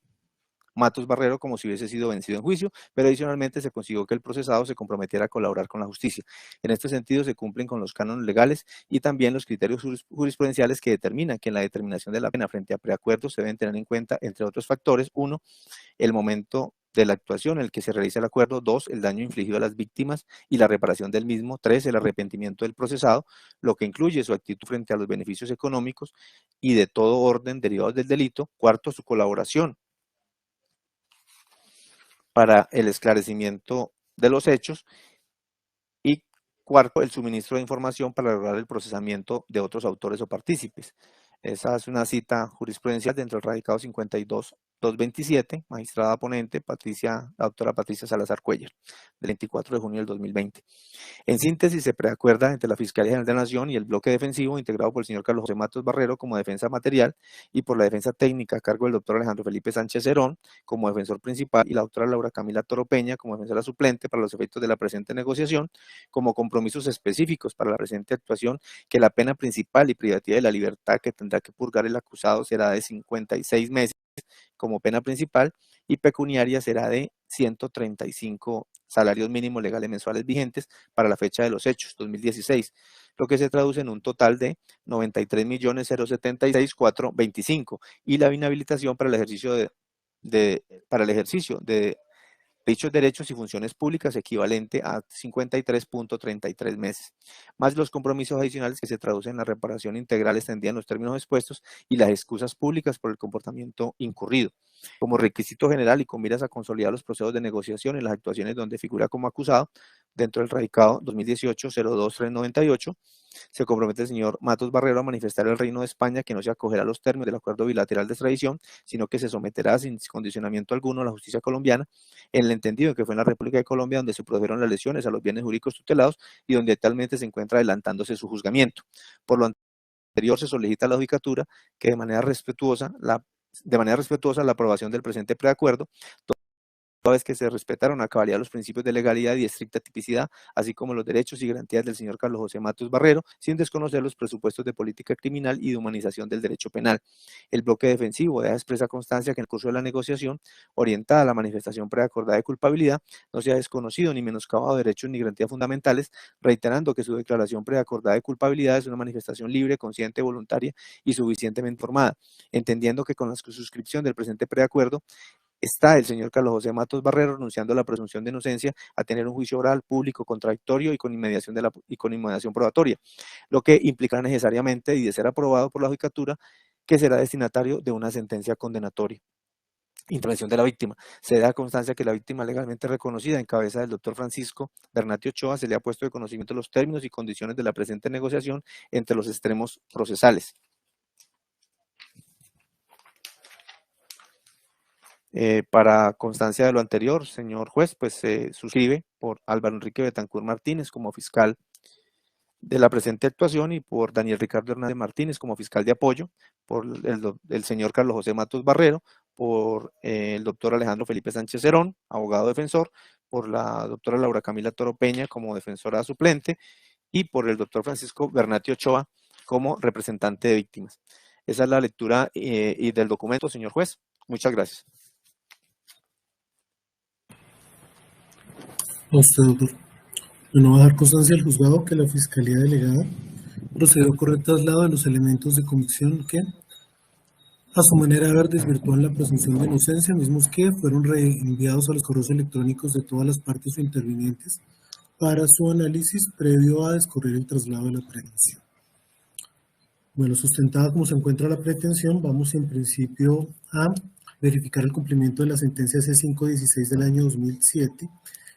Matos Barrero como si hubiese sido vencido en juicio, pero adicionalmente se consiguió que el procesado se comprometiera a colaborar con la justicia. En este sentido se cumplen con los cánones legales y también los criterios jurisprudenciales que determinan que en la determinación de la pena frente a preacuerdos se deben tener en cuenta, entre otros factores, 1, el momento de la actuación en el que se realiza el acuerdo, 2, el daño infligido a las víctimas y la reparación del mismo, 3, el arrepentimiento del procesado, lo que incluye su actitud frente a los beneficios económicos y de todo orden derivados del delito, 4, su colaboración para el esclarecimiento de los hechos y 4, el suministro de información para lograr el procesamiento de otros autores o partícipes. Esa es una cita jurisprudencial dentro del radicado 52-227, magistrada ponente la doctora Patricia Salazar Cuellar, del 24 de junio del 2020. En síntesis, se preacuerda entre la Fiscalía General de la Nación y el bloque defensivo integrado por el señor Carlos José Matos Barrero como defensa material y por la defensa técnica a cargo del doctor Alejandro Felipe Sánchez Cerón como defensor principal y la doctora Laura Camila Toro Peña como defensora suplente para los efectos de la presente negociación, como compromisos específicos para la presente actuación, que la pena principal y privativa de la libertad que tendrá que purgar el acusado será de 56 meses como pena principal y pecuniaria será de 135 salarios mínimos legales mensuales vigentes para la fecha de los hechos, 2016, lo que se traduce en un total de 93.076.425 y la inhabilitación para el ejercicio de dichos derechos y funciones públicas equivalente a 53.33 meses, más los compromisos adicionales que se traducen en la reparación integral extendida en los términos expuestos y las excusas públicas por el comportamiento incurrido. Como requisito general y con miras a consolidar los procesos de negociación en las actuaciones donde figura como acusado, dentro del radicado 2018-02398, se compromete el señor Matos Barrero a manifestar al Reino de España que no se acogerá a los términos del acuerdo bilateral de extradición, sino que se someterá sin condicionamiento alguno a la justicia colombiana, en el entendido que fue en la República de Colombia donde se produjeron las lesiones a los bienes jurídicos tutelados y donde actualmente se encuentra adelantándose su juzgamiento. Por lo anterior, se solicita a la judicatura que de manera respetuosa la aprobación del presente preacuerdo, toda vez que se respetaron a cabalidad los principios de legalidad y estricta tipicidad, así como los derechos y garantías del señor Carlos José Matos Barrero, sin desconocer los presupuestos de política criminal y de humanización del derecho penal. El bloque defensivo deja expresa constancia que en el curso de la negociación, orientada a la manifestación preacordada de culpabilidad, no se ha desconocido ni menoscabado derechos ni garantías fundamentales, reiterando que su declaración preacordada de culpabilidad es una manifestación libre, consciente, voluntaria y suficientemente informada, entendiendo que con la suscripción del presente preacuerdo está el señor Carlos José Matos Barrero renunciando a la presunción de inocencia a tener un juicio oral, público, contradictorio y con inmediación probatoria, lo que implica necesariamente, y de ser aprobado por la judicatura, que será destinatario de una sentencia condenatoria. Intervención de la víctima. Se da constancia que la víctima legalmente reconocida en cabeza del doctor Francisco Bernati Ochoa se le ha puesto de conocimiento los términos y condiciones de la presente negociación entre los extremos procesales. Para constancia de lo anterior, señor juez, pues se suscribe por Álvaro Enrique Betancourt Martínez como fiscal de la presente actuación y por Daniel Ricardo Hernández Martínez como fiscal de apoyo, por el señor Carlos José Matos Barrero, por el doctor Alejandro Felipe Sánchez Cerón, abogado defensor, por la doctora Laura Camila Toro Peña como defensora suplente y por el doctor Francisco Bernati Ochoa como representante de víctimas. Esa es la lectura y del documento, señor juez. Muchas gracias. A usted, doctor. Bueno, va a dar constancia al juzgado que la Fiscalía Delegada procedió a correcto traslado de los elementos de convicción que, a su manera de ver, desvirtúan la presunción de inocencia, mismos que fueron reenviados a los correos electrónicos de todas las partes o intervinientes para su análisis previo a discurrir el traslado de la pretensión. Bueno, sustentada como se encuentra la pretensión, vamos en principio a verificar el cumplimiento de la sentencia C516 del año 2007.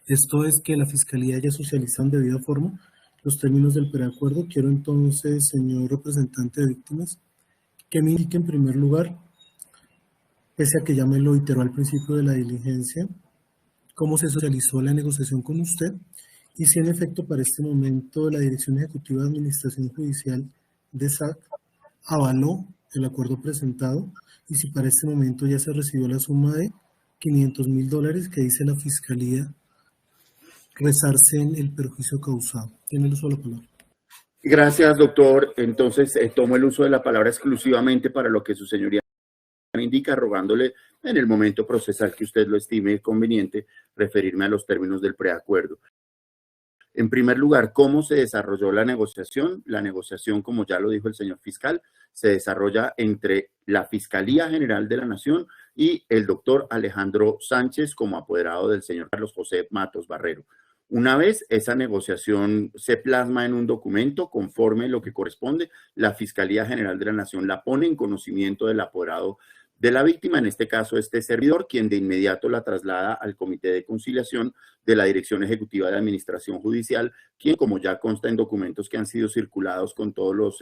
Esto es que la Fiscalía haya socializado en debida forma los términos del preacuerdo. Quiero entonces, señor representante de víctimas, que me indique en primer lugar, pese a que ya me lo reiteró al principio de la diligencia, cómo se socializó la negociación con usted y si en efecto para este momento la Dirección Ejecutiva de Administración Judicial de SAC avaló el acuerdo presentado y si para este momento ya se recibió la suma de $500,000 que dice la Fiscalía resarcen el perjuicio causado. Tiene el uso de la palabra. Gracias, doctor. Entonces, tomo el uso de la palabra exclusivamente para lo que su señoría me indica, rogándole en el momento procesal que usted lo estime conveniente, referirme a los términos del preacuerdo. En primer lugar, ¿cómo se desarrolló la negociación? La negociación, como ya lo dijo el señor fiscal, se desarrolla entre la Fiscalía General de la Nación y el doctor Alejandro Sánchez como apoderado del señor Carlos José Matos Barrero. Una vez esa negociación se plasma en un documento conforme lo que corresponde, la Fiscalía General de la Nación la pone en conocimiento del apoderado de la víctima, en este caso este servidor, quien de inmediato la traslada al Comité de Conciliación de la Dirección Ejecutiva de Administración Judicial, quien, como ya consta en documentos que han sido circulados con todos los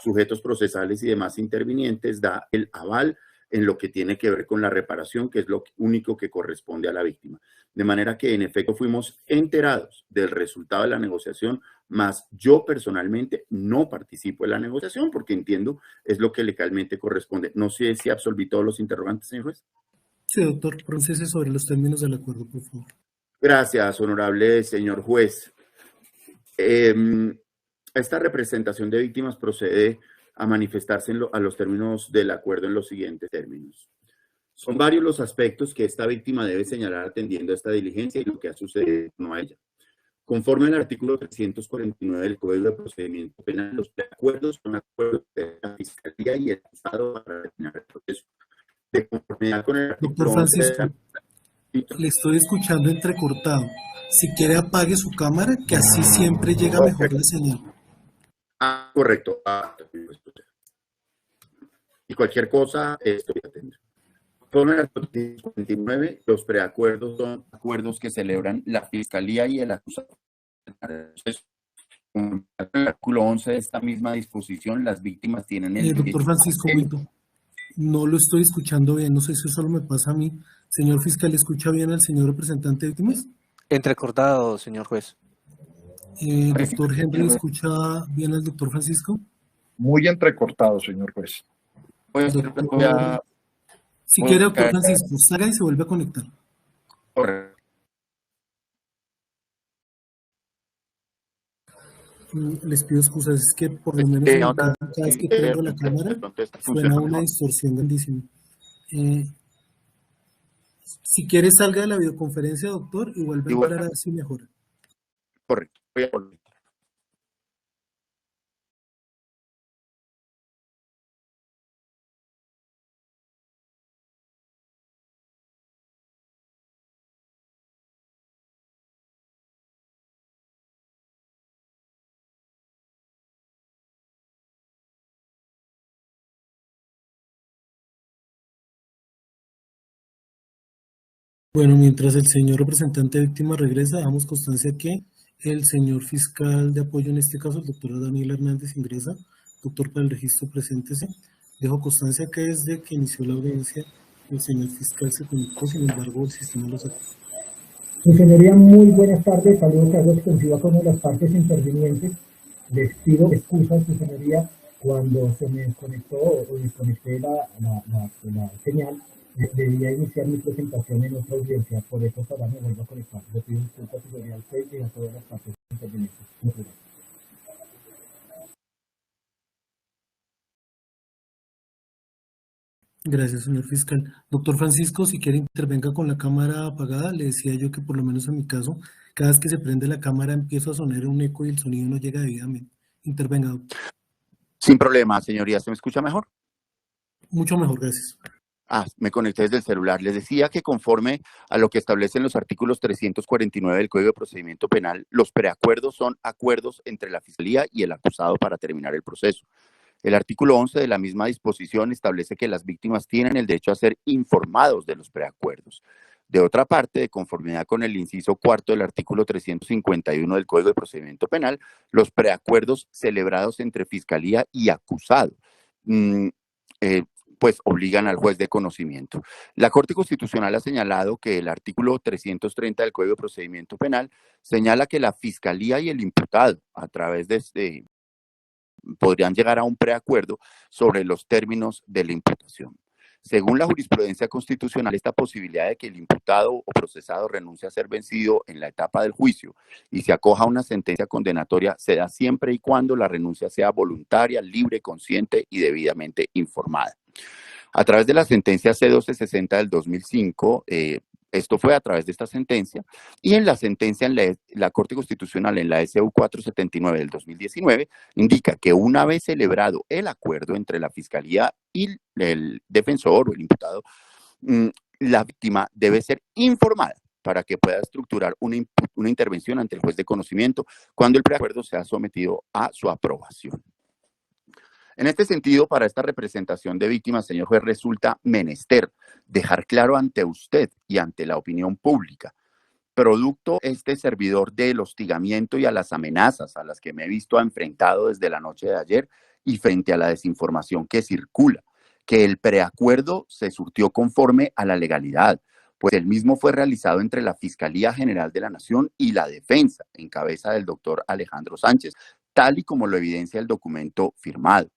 sujetos procesales y demás intervinientes, da el aval en lo que tiene que ver con la reparación, que es lo único que corresponde a la víctima. De manera que, en efecto, fuimos enterados del resultado de la negociación, mas yo personalmente no participo en la negociación porque entiendo es lo que legalmente corresponde. No sé si absolví todos los interrogantes, señor juez. Sí, doctor, procese sobre los términos del acuerdo, por favor. Gracias, honorable señor juez. Esta representación de víctimas procede a manifestarse a los términos del acuerdo en los siguientes términos. Son varios los aspectos que esta víctima debe señalar atendiendo a esta diligencia y lo que ha sucedido a ella. Conforme al artículo 349 del Código de Procedimiento Penal, los preacuerdos son acuerdos de la Fiscalía y el Estado para determinar el proceso. De conformidad con el artículo Doctor Francisco, le estoy escuchando entrecortado. Si quiere apague su cámara, que así siempre llega mejor la señal. Ah, correcto. Y cualquier cosa, estoy atento. Con el artículo 49, los preacuerdos son acuerdos que celebran la Fiscalía y el acusado. Entonces, con el artículo 11 de esta misma disposición, las víctimas tienen el doctor Francisco, no lo estoy escuchando bien, no sé si solo me pasa a mí. Señor fiscal, ¿escucha bien al señor representante de víctimas? Entrecortado, señor juez. Doctor Henry, ¿escucha bien al doctor Francisco? Muy entrecortado, señor juez. Si quiere, doctor Francisco, salga y se vuelve a conectar. Correcto. Les pido excusas, es que por lo menos en mi caso, cada vez que prendo la cámara, suena una distorsión grandísima. Si quiere salga de la videoconferencia, doctor, y vuelve a entrar a ver si mejora. Correcto. Voy a volver. Bueno, mientras el señor representante de víctima regresa, damos constancia que el señor fiscal de apoyo, en este caso el doctor Daniel Hernández, ingresa. Doctor, para el registro, preséntese. Dejo constancia que desde que inició la audiencia el señor fiscal se conectó, sin embargo el sistema lo sacó. Su señoría, muy buenas tardes. Saludos a los extensiva con las partes intervinientes. Les pido excusas, su señoría, cuando se me conectó o desconecté la señal. Debía iniciar mi presentación en otra audiencia, por eso ahora me vuelvo a conectar. Le pido disculpas, su señoría, a usted y a todas las partes intervinientes. Muchas gracias. Gracias, señor fiscal. Doctor Francisco, si quiere intervenga con la cámara apagada. Le decía yo que por lo menos en mi caso, cada vez que se prende la cámara empieza a sonar un eco y el sonido no llega debidamente. Intervenga, doctor. Sin problema, señoría. ¿Se me escucha mejor? Mucho mejor, gracias. Me conecté desde el celular. Les decía que conforme a lo que establecen los artículos 349 del Código de Procedimiento Penal, los preacuerdos son acuerdos entre la Fiscalía y el acusado para terminar el proceso. El artículo 11 de la misma disposición establece que las víctimas tienen el derecho a ser informados de los preacuerdos. De otra parte, de conformidad con el inciso cuarto del artículo 351 del Código de Procedimiento Penal, los preacuerdos celebrados entre Fiscalía y acusado, pues obligan al juez de conocimiento. La Corte Constitucional ha señalado que el artículo 330 del Código de Procedimiento Penal señala que la Fiscalía y el imputado, a través de podrían llegar a un preacuerdo sobre los términos de la imputación. Según la jurisprudencia constitucional, esta posibilidad de que el imputado o procesado renuncie a ser vencido en la etapa del juicio y se acoja a una sentencia condenatoria se da siempre y cuando la renuncia sea voluntaria, libre, consciente y debidamente informada. A través de la sentencia C-1260 del 2005, esto fue a través de esta sentencia, y en la sentencia en la Corte Constitucional, en la SU 479 del 2019, indica que una vez celebrado el acuerdo entre la Fiscalía y el defensor o el imputado, la víctima debe ser informada para que pueda estructurar una intervención ante el juez de conocimiento cuando el preacuerdo sea sometido a su aprobación. En este sentido, para esta representación de víctimas, señor juez, resulta menester dejar claro ante usted y ante la opinión pública, producto este servidor del hostigamiento y a las amenazas a las que me he visto enfrentado desde la noche de ayer y frente a la desinformación que circula, que el preacuerdo se surtió conforme a la legalidad, pues el mismo fue realizado entre la Fiscalía General de la Nación y la Defensa, en cabeza del doctor Alejandro Sánchez, tal y como lo evidencia el documento firmado.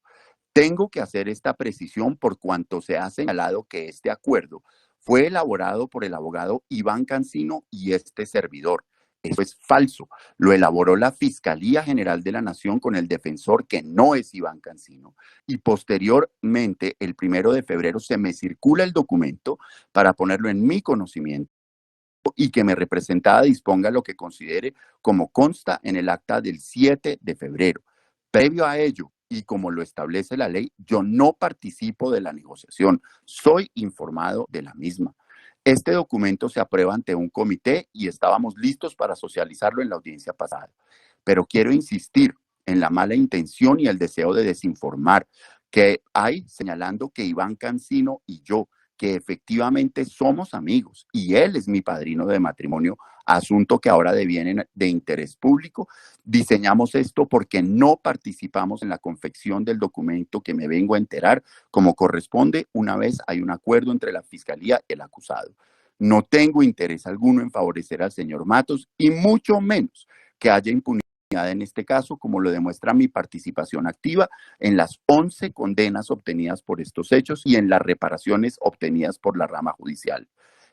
Tengo que hacer esta precisión por cuanto se ha señalado que este acuerdo fue elaborado por el abogado Iván Cancino y este servidor. Eso es falso. Lo elaboró la Fiscalía General de la Nación con el defensor que no es Iván Cancino. Y posteriormente, el 1 de febrero, se me circula el documento para ponerlo en mi conocimiento y que mi representada disponga lo que considere como consta en el acta del 7 de febrero. Previo a ello, y como lo establece la ley, yo no participo de la negociación, soy informado de la misma. Este documento se aprueba ante un comité y estábamos listos para socializarlo en la audiencia pasada. Pero quiero insistir en la mala intención y el deseo de desinformar que hay, señalando que Iván Cancino y yo, que efectivamente somos amigos y él es mi padrino de matrimonio, asunto que ahora deviene de interés público. Diseñamos esto porque no participamos en la confección del documento que me vengo a enterar como corresponde una vez hay un acuerdo entre la Fiscalía y el acusado. No tengo interés alguno en favorecer al señor Matos y mucho menos que haya impunidad en este caso, como lo demuestra mi participación activa en las 11 condenas obtenidas por estos hechos y en las reparaciones obtenidas por la rama judicial.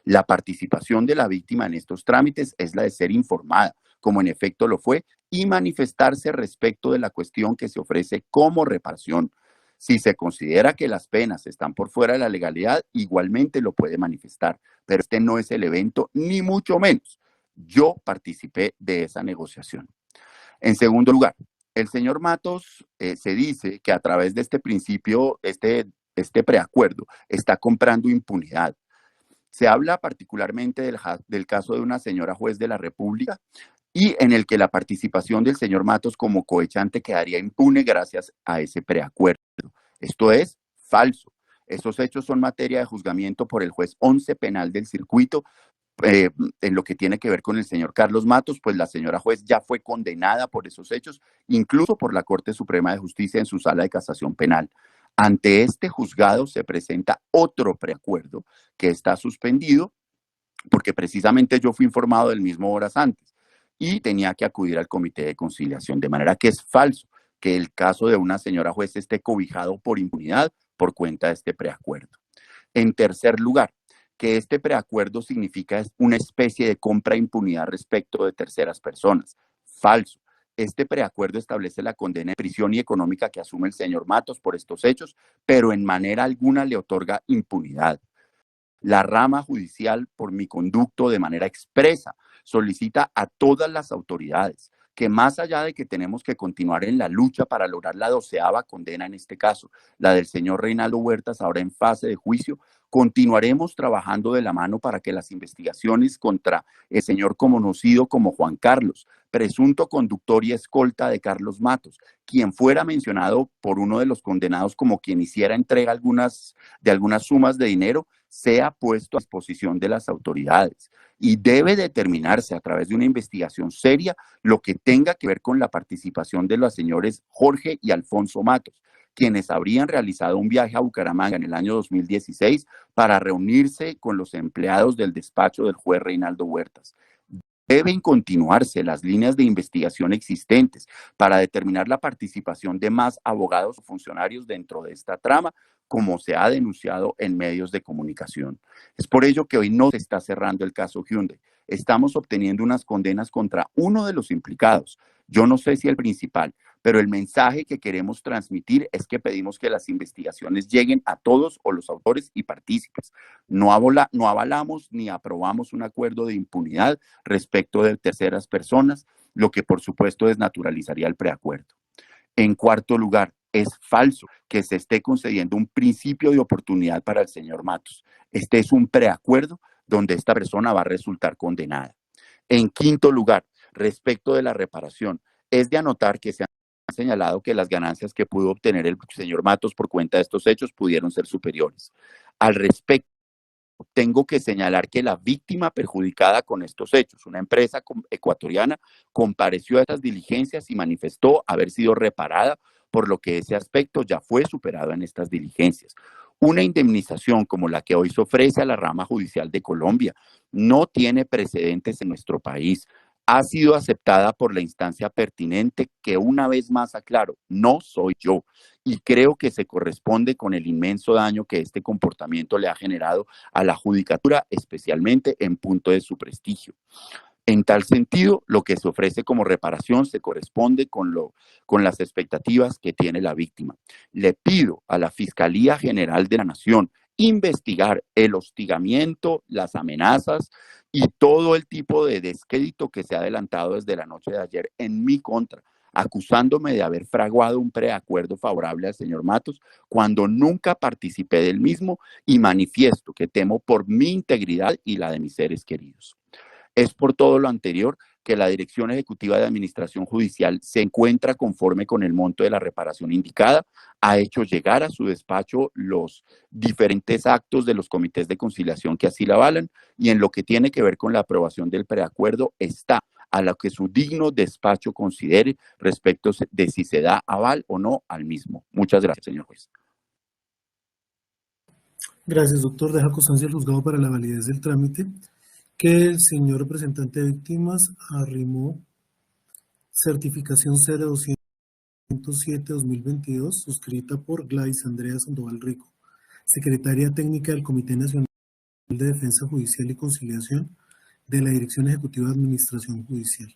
La participación de la víctima en estos trámites es la de ser informada, como en efecto lo fue, y manifestarse respecto de la cuestión que se ofrece como reparación. Si se considera que las penas están por fuera de la legalidad, igualmente lo puede manifestar, pero este no es el evento, ni mucho menos. Yo participé de esa negociación. En segundo lugar, el señor Matos se dice que a través de este principio, este preacuerdo, está comprando impunidad. Se habla particularmente del caso de una señora juez de la República y en el que la participación del señor Matos como cohechante quedaría impune gracias a ese preacuerdo. Esto es falso. Esos hechos son materia de juzgamiento por el juez 11 penal del circuito. En lo que tiene que ver con el señor Carlos Matos, pues la señora juez ya fue condenada por esos hechos, incluso por la Corte Suprema de Justicia en su sala de casación penal. Ante este juzgado se presenta otro preacuerdo que está suspendido porque precisamente yo fui informado del mismo horas antes y tenía que acudir al comité de conciliación, de manera que es falso que el caso de una señora juez esté cobijado por impunidad por cuenta de este preacuerdo. En tercer lugar, que este preacuerdo significa una especie de compra de impunidad respecto de terceras personas. Falso. Este preacuerdo establece la condena de prisión y económica que asume el señor Matos por estos hechos, pero en manera alguna le otorga impunidad. La rama judicial, por mi conducto de manera expresa, solicita a todas las autoridades que más allá de que tenemos que continuar en la lucha para lograr la 12ª condena en este caso, la del señor Reinaldo Huertas ahora en fase de juicio, continuaremos trabajando de la mano para que las investigaciones contra el señor conocido como Juan Carlos, presunto conductor y escolta de Carlos Matos, quien fuera mencionado por uno de los condenados como quien hiciera entrega de algunas sumas de dinero, sea puesto a disposición de las autoridades y debe determinarse a través de una investigación seria lo que tenga que ver con la participación de los señores Jorge y Alfonso Matos, quienes habrían realizado un viaje a Bucaramanga en el año 2016 para reunirse con los empleados del despacho del juez Reinaldo Huertas. Deben continuarse las líneas de investigación existentes para determinar la participación de más abogados o funcionarios dentro de esta trama, como se ha denunciado en medios de comunicación. Es por ello que hoy no se está cerrando el caso Hyundai. Estamos obteniendo unas condenas contra uno de los implicados. Yo no sé si el principal, pero el mensaje que queremos transmitir es que pedimos que las investigaciones lleguen a todos o los autores y partícipes. No avalamos ni aprobamos un acuerdo de impunidad respecto de terceras personas, lo que por supuesto desnaturalizaría el preacuerdo. En cuarto lugar, es falso que se esté concediendo un principio de oportunidad para el señor Matos. Este es un preacuerdo donde esta persona va a resultar condenada. En quinto lugar, respecto de la reparación, es de anotar que se ha señalado que las ganancias que pudo obtener el señor Matos por cuenta de estos hechos pudieron ser superiores. Al respecto, tengo que señalar que la víctima perjudicada con estos hechos, una empresa ecuatoriana, compareció a estas diligencias y manifestó haber sido reparada, por lo que ese aspecto ya fue superado en estas diligencias. Una indemnización como la que hoy se ofrece a la rama judicial de Colombia no tiene precedentes en nuestro país. Ha sido aceptada por la instancia pertinente que una vez más aclaro, no soy yo y creo que se corresponde con el inmenso daño que este comportamiento le ha generado a la judicatura, especialmente en punto de su prestigio. En tal sentido, lo que se ofrece como reparación se corresponde con las expectativas que tiene la víctima. Le pido a la Fiscalía General de la Nación investigar el hostigamiento, las amenazas y todo el tipo de descrédito que se ha adelantado desde la noche de ayer en mi contra, acusándome de haber fraguado un preacuerdo favorable al señor Matos cuando nunca participé del mismo y manifiesto que temo por mi integridad y la de mis seres queridos. Es por todo lo anterior que la Dirección Ejecutiva de Administración Judicial se encuentra conforme con el monto de la reparación indicada, ha hecho llegar a su despacho los diferentes actos de los comités de conciliación que así la avalan y en lo que tiene que ver con la aprobación del preacuerdo está a lo que su digno despacho considere respecto de si se da aval o no al mismo. Muchas gracias, señor juez. Gracias, doctor. Deja constancia el juzgado para la validez del trámite que el señor representante de víctimas arrimó certificación 0207-2022 suscrita por Gladys Andrea Sandoval Rico, secretaria técnica del Comité Nacional de Defensa Judicial y Conciliación de la Dirección Ejecutiva de Administración Judicial.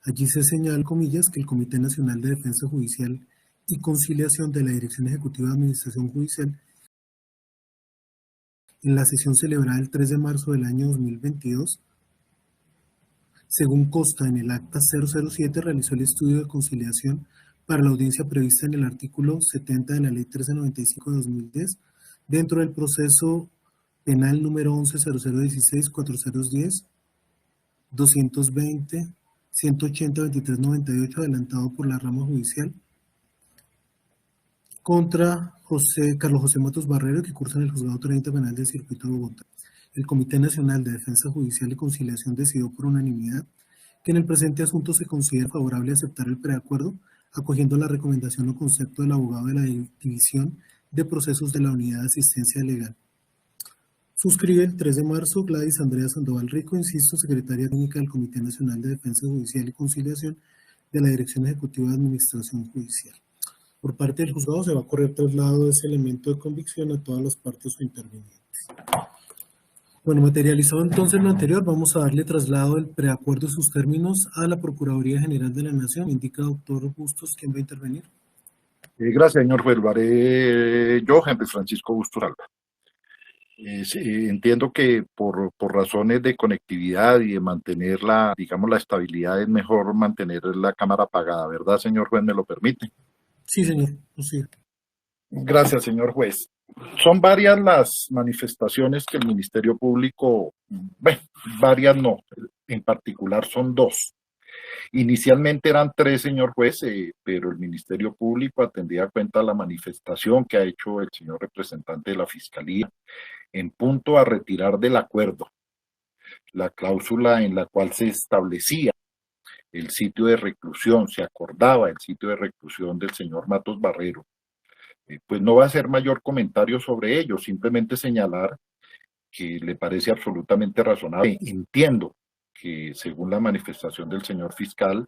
Allí se señala, comillas, que el Comité Nacional de Defensa Judicial y Conciliación de la Dirección Ejecutiva de Administración Judicial, en la sesión celebrada el 3 de marzo del año 2022, según consta en el acta 007, realizó el estudio de conciliación para la audiencia prevista en el artículo 70 de la Ley 1395 de 2010, dentro del proceso penal número 11-0016-4010, 220, 180-2398, adelantado por la rama judicial, contra Carlos José Matos Barrero, que cursa en el Juzgado 30 Penal del Circuito de Bogotá. El Comité Nacional de Defensa Judicial y Conciliación decidió por unanimidad que en el presente asunto se considera favorable aceptar el preacuerdo, acogiendo la recomendación o concepto del abogado de la División de Procesos de la Unidad de Asistencia Legal. Suscribe el 3 de marzo Gladys Andrea Sandoval Rico, insisto, secretaria técnica del Comité Nacional de Defensa Judicial y Conciliación de la Dirección Ejecutiva de Administración Judicial. Por parte del juzgado se va a correr traslado de ese elemento de convicción a todas las partes o intervinientes. Bueno, materializado entonces lo anterior, vamos a darle traslado del preacuerdo y sus términos a la Procuraduría General de la Nación. Indica, doctor Bustos, ¿quién va a intervenir? Gracias, señor juez. Lo haré yo, Henry Francisco Bustos Alba. Entiendo que por razones de conectividad y de mantener la estabilidad, es mejor mantener la cámara apagada, ¿verdad, señor juez? ¿Me lo permite? Sí, señor. Sí. Gracias, señor juez. Son varias las manifestaciones que el Ministerio Público, varias no, en particular son dos. Inicialmente eran tres, señor juez, pero el Ministerio Público atendía a cuenta la manifestación que ha hecho el señor representante de la Fiscalía en punto a retirar del acuerdo la cláusula en la cual se establecía el sitio de reclusión, se acordaba el sitio de reclusión del señor Matos Barrero. Pues no va a hacer mayor comentario sobre ello, simplemente señalar que le parece absolutamente razonable. Entiendo que según la manifestación del señor fiscal,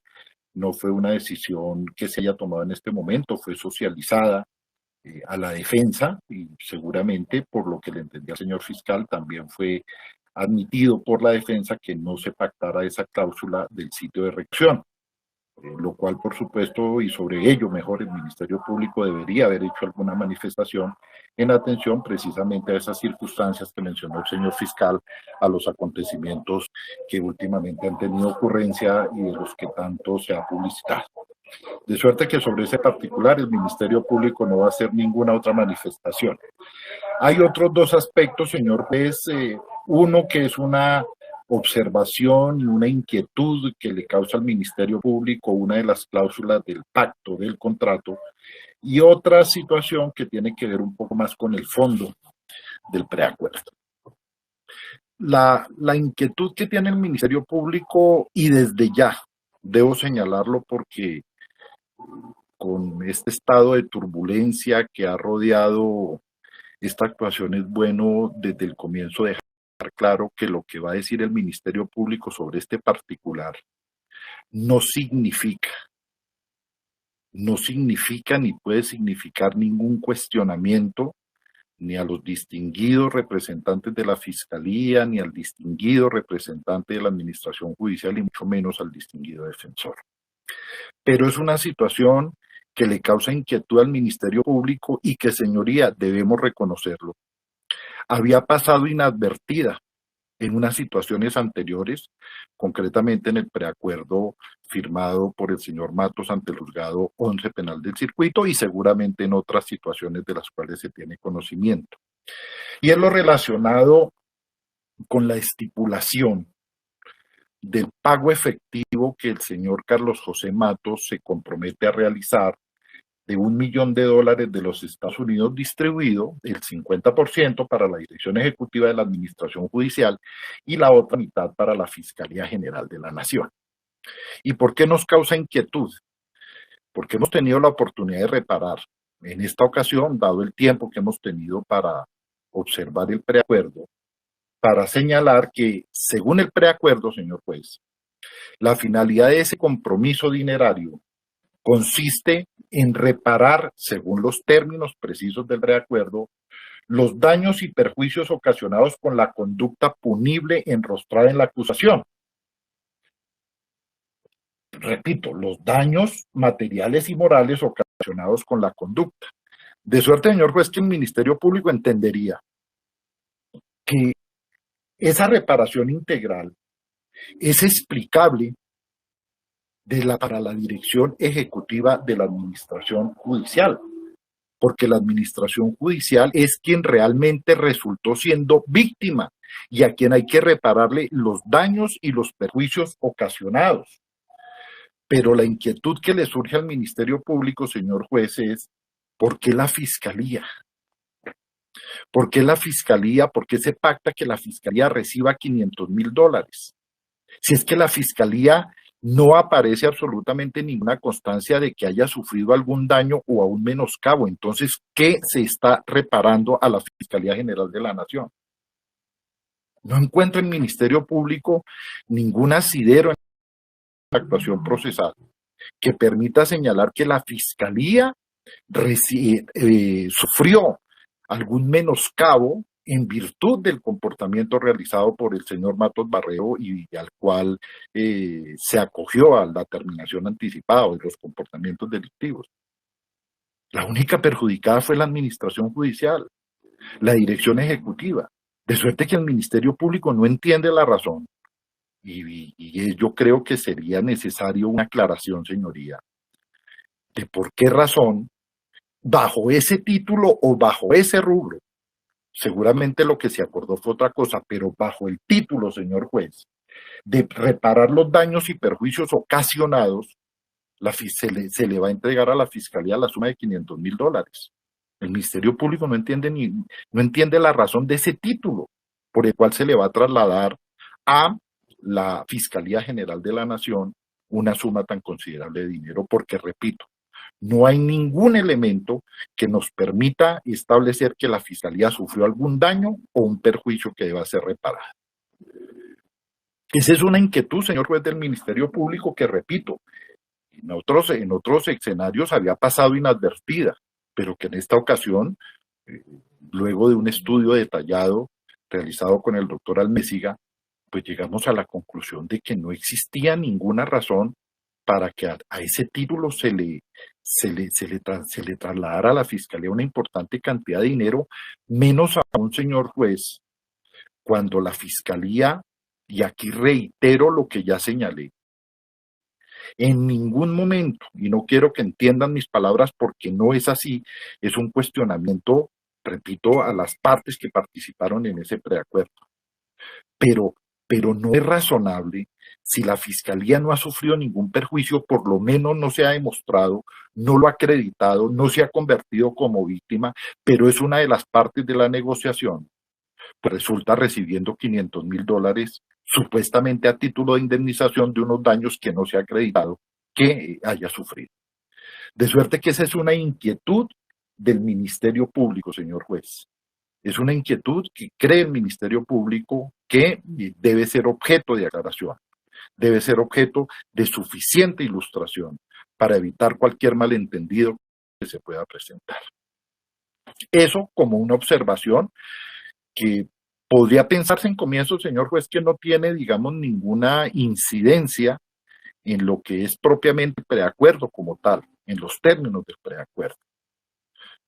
no fue una decisión que se haya tomado en este momento, fue socializada a la defensa y seguramente, por lo que le entendía al señor fiscal, también fue admitido por la defensa que no se pactara esa cláusula del sitio de reclusión. Lo cual, por supuesto, y sobre ello mejor el Ministerio Público debería haber hecho alguna manifestación en atención precisamente a esas circunstancias que mencionó el señor fiscal, a los acontecimientos que últimamente han tenido ocurrencia y de los que tanto se ha publicitado. De suerte que sobre ese particular el Ministerio Público no va a hacer ninguna otra manifestación. Hay otros dos aspectos, señor juez, uno que es una observación y una inquietud que le causa al Ministerio Público una de las cláusulas del pacto, del contrato, y otra situación que tiene que ver un poco más con el fondo del preacuerdo. La inquietud que tiene el Ministerio Público, y desde ya debo señalarlo porque con este estado de turbulencia que ha rodeado esta actuación, es bueno desde el comienzo dejar claro que lo que va a decir el Ministerio Público sobre este particular no significa ni puede significar ningún cuestionamiento ni a los distinguidos representantes de la Fiscalía, ni al distinguido representante de la Administración Judicial, y mucho menos al distinguido defensor. Pero es una situación que le causa inquietud al Ministerio Público y que, señoría, debemos reconocerlo. Había pasado inadvertida en unas situaciones anteriores, concretamente en el preacuerdo firmado por el señor Matos ante el Juzgado 11 Penal del Circuito y seguramente en otras situaciones de las cuales se tiene conocimiento. Y es lo relacionado con la estipulación del pago efectivo que el señor Carlos José Matos se compromete a realizar de $1 millón de los Estados Unidos, distribuido el 50% para la Dirección Ejecutiva de la Administración Judicial y la otra mitad para la Fiscalía General de la Nación. ¿Y por qué nos causa inquietud? Porque hemos tenido la oportunidad de reparar en esta ocasión, dado el tiempo que hemos tenido para observar el preacuerdo, para señalar que, según el preacuerdo, señor juez, la finalidad de ese compromiso dinerario consiste en reparar, según los términos precisos del preacuerdo, los daños y perjuicios ocasionados con la conducta punible enrostrada en la acusación. Repito, los daños materiales y morales ocasionados con la conducta. De suerte, señor juez, que el Ministerio Público entendería que esa reparación integral es explicable para la dirección ejecutiva de la administración judicial, porque la administración judicial es quien realmente resultó siendo víctima y a quien hay que repararle los daños y los perjuicios ocasionados. Pero la inquietud que le surge al Ministerio Público, señor juez, es ¿por qué la Fiscalía? ¿Por qué la Fiscalía? ¿Por qué se pacta que la Fiscalía reciba $500,000? Si es que la Fiscalía no aparece absolutamente ninguna constancia de que haya sufrido algún daño o aún menoscabo, entonces, ¿qué se está reparando a la Fiscalía General de la Nación? No encuentra el Ministerio Público ningún asidero en la actuación procesal que permita señalar que la Fiscalía sufrió algún menoscabo en virtud del comportamiento realizado por el señor Matos Barrero y al cual se acogió a la terminación anticipada de los comportamientos delictivos. La única perjudicada fue la administración judicial, la dirección ejecutiva, de suerte que el Ministerio Público no entiende la razón. Y yo creo que sería necesario una aclaración, señoría, de por qué razón, bajo ese título o bajo ese rubro, seguramente lo que se acordó fue otra cosa, pero bajo el título, señor juez, de reparar los daños y perjuicios ocasionados, se le va a entregar a la Fiscalía la suma de $500,000. El Ministerio Público no entiende la razón de ese título, por el cual se le va a trasladar a la Fiscalía General de la Nación una suma tan considerable de dinero, porque, repito, no hay ningún elemento que nos permita establecer que la Fiscalía sufrió algún daño o un perjuicio que deba ser reparado. Esa es una inquietud, señor juez, del Ministerio Público que, repito, en otros escenarios había pasado inadvertida, pero que en esta ocasión, luego de un estudio detallado realizado con el doctor Almésiga, pues llegamos a la conclusión de que no existía ninguna razón para que a ese título se le trasladara a la Fiscalía una importante cantidad de dinero, menos aún, señor juez, cuando la Fiscalía, y aquí reitero lo que ya señalé, en ningún momento, y no quiero que entiendan mis palabras porque no es así, es un cuestionamiento, repito, a las partes que participaron en ese preacuerdo, pero no es razonable si la Fiscalía no ha sufrido ningún perjuicio, por lo menos no se ha demostrado, no lo ha acreditado, no se ha convertido como víctima, pero es una de las partes de la negociación, pues resulta recibiendo $500,000 supuestamente a título de indemnización de unos daños que no se ha acreditado que haya sufrido. De suerte que esa es una inquietud del Ministerio Público, señor juez. Es una inquietud que cree el Ministerio Público que debe ser objeto de aclaración, debe ser objeto de suficiente ilustración para evitar cualquier malentendido que se pueda presentar. Eso como una observación que podría pensarse en comienzo, señor juez, que no tiene, digamos, ninguna incidencia en lo que es propiamente el preacuerdo como tal, en los términos del preacuerdo,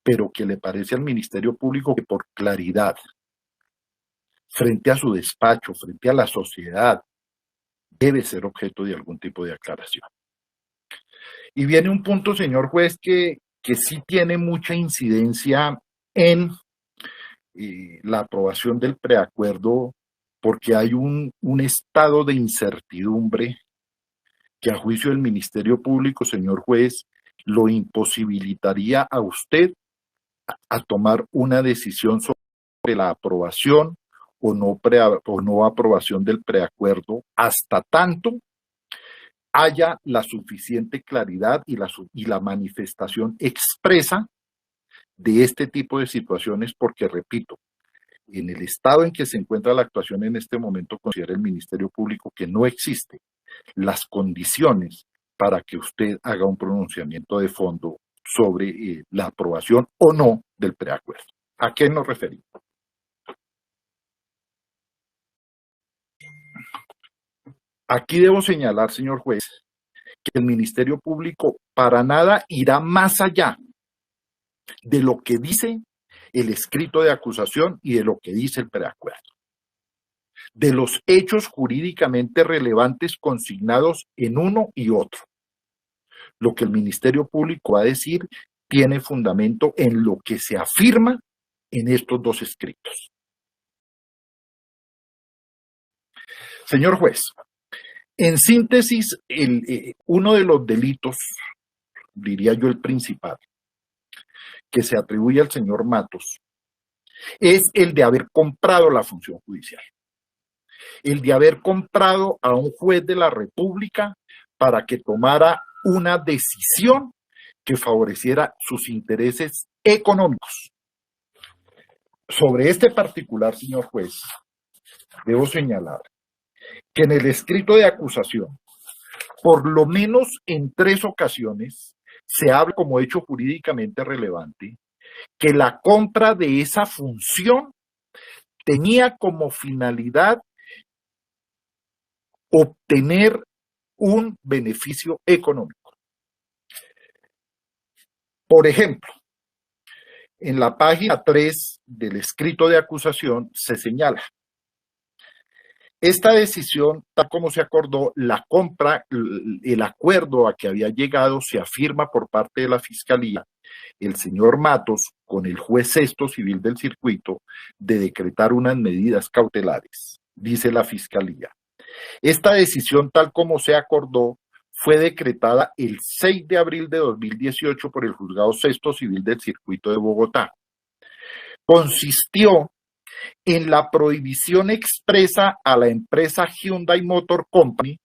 pero que le parece al Ministerio Público que por claridad, frente a su despacho, frente a la sociedad, debe ser objeto de algún tipo de aclaración. Y viene un punto, señor juez, que sí tiene mucha incidencia en la aprobación del preacuerdo, porque hay un estado de incertidumbre que a juicio del Ministerio Público, señor juez, lo imposibilitaría a usted a tomar una decisión sobre la aprobación o no aprobación del preacuerdo hasta tanto haya la suficiente claridad y la manifestación expresa de este tipo de situaciones, porque, repito, en el estado en que se encuentra la actuación en este momento, considera el Ministerio Público que no existe las condiciones para que usted haga un pronunciamiento de fondo sobre la aprobación o no del preacuerdo. ¿A qué nos referimos? Aquí debo señalar, señor juez, que el Ministerio Público para nada irá más allá de lo que dice el escrito de acusación y de lo que dice el preacuerdo, de los hechos jurídicamente relevantes consignados en uno y otro. Lo que el Ministerio Público va a decir tiene fundamento en lo que se afirma en estos dos escritos. Señor juez, en síntesis, uno de los delitos, diría yo el principal, que se atribuye al señor Matos, es el de haber comprado la función judicial. El de haber comprado a un juez de la República para que tomara una decisión que favoreciera sus intereses económicos. Sobre este particular, señor juez, debo señalar que en el escrito de acusación, por lo menos en 3 ocasiones, se habla como hecho jurídicamente relevante que la compra de esa función tenía como finalidad obtener un beneficio económico. Por ejemplo, en la página 3 del escrito de acusación se señala: esta decisión, tal como se acordó, la compra, el acuerdo a que había llegado se afirma por parte de la Fiscalía, el señor Matos, con el juez sexto civil del circuito, de decretar unas medidas cautelares, dice la Fiscalía. Esta decisión, tal como se acordó, fue decretada el 6 de abril de 2018 por el juzgado sexto civil del circuito de Bogotá. Consistió en la prohibición expresa a la empresa Hyundai Motor Company,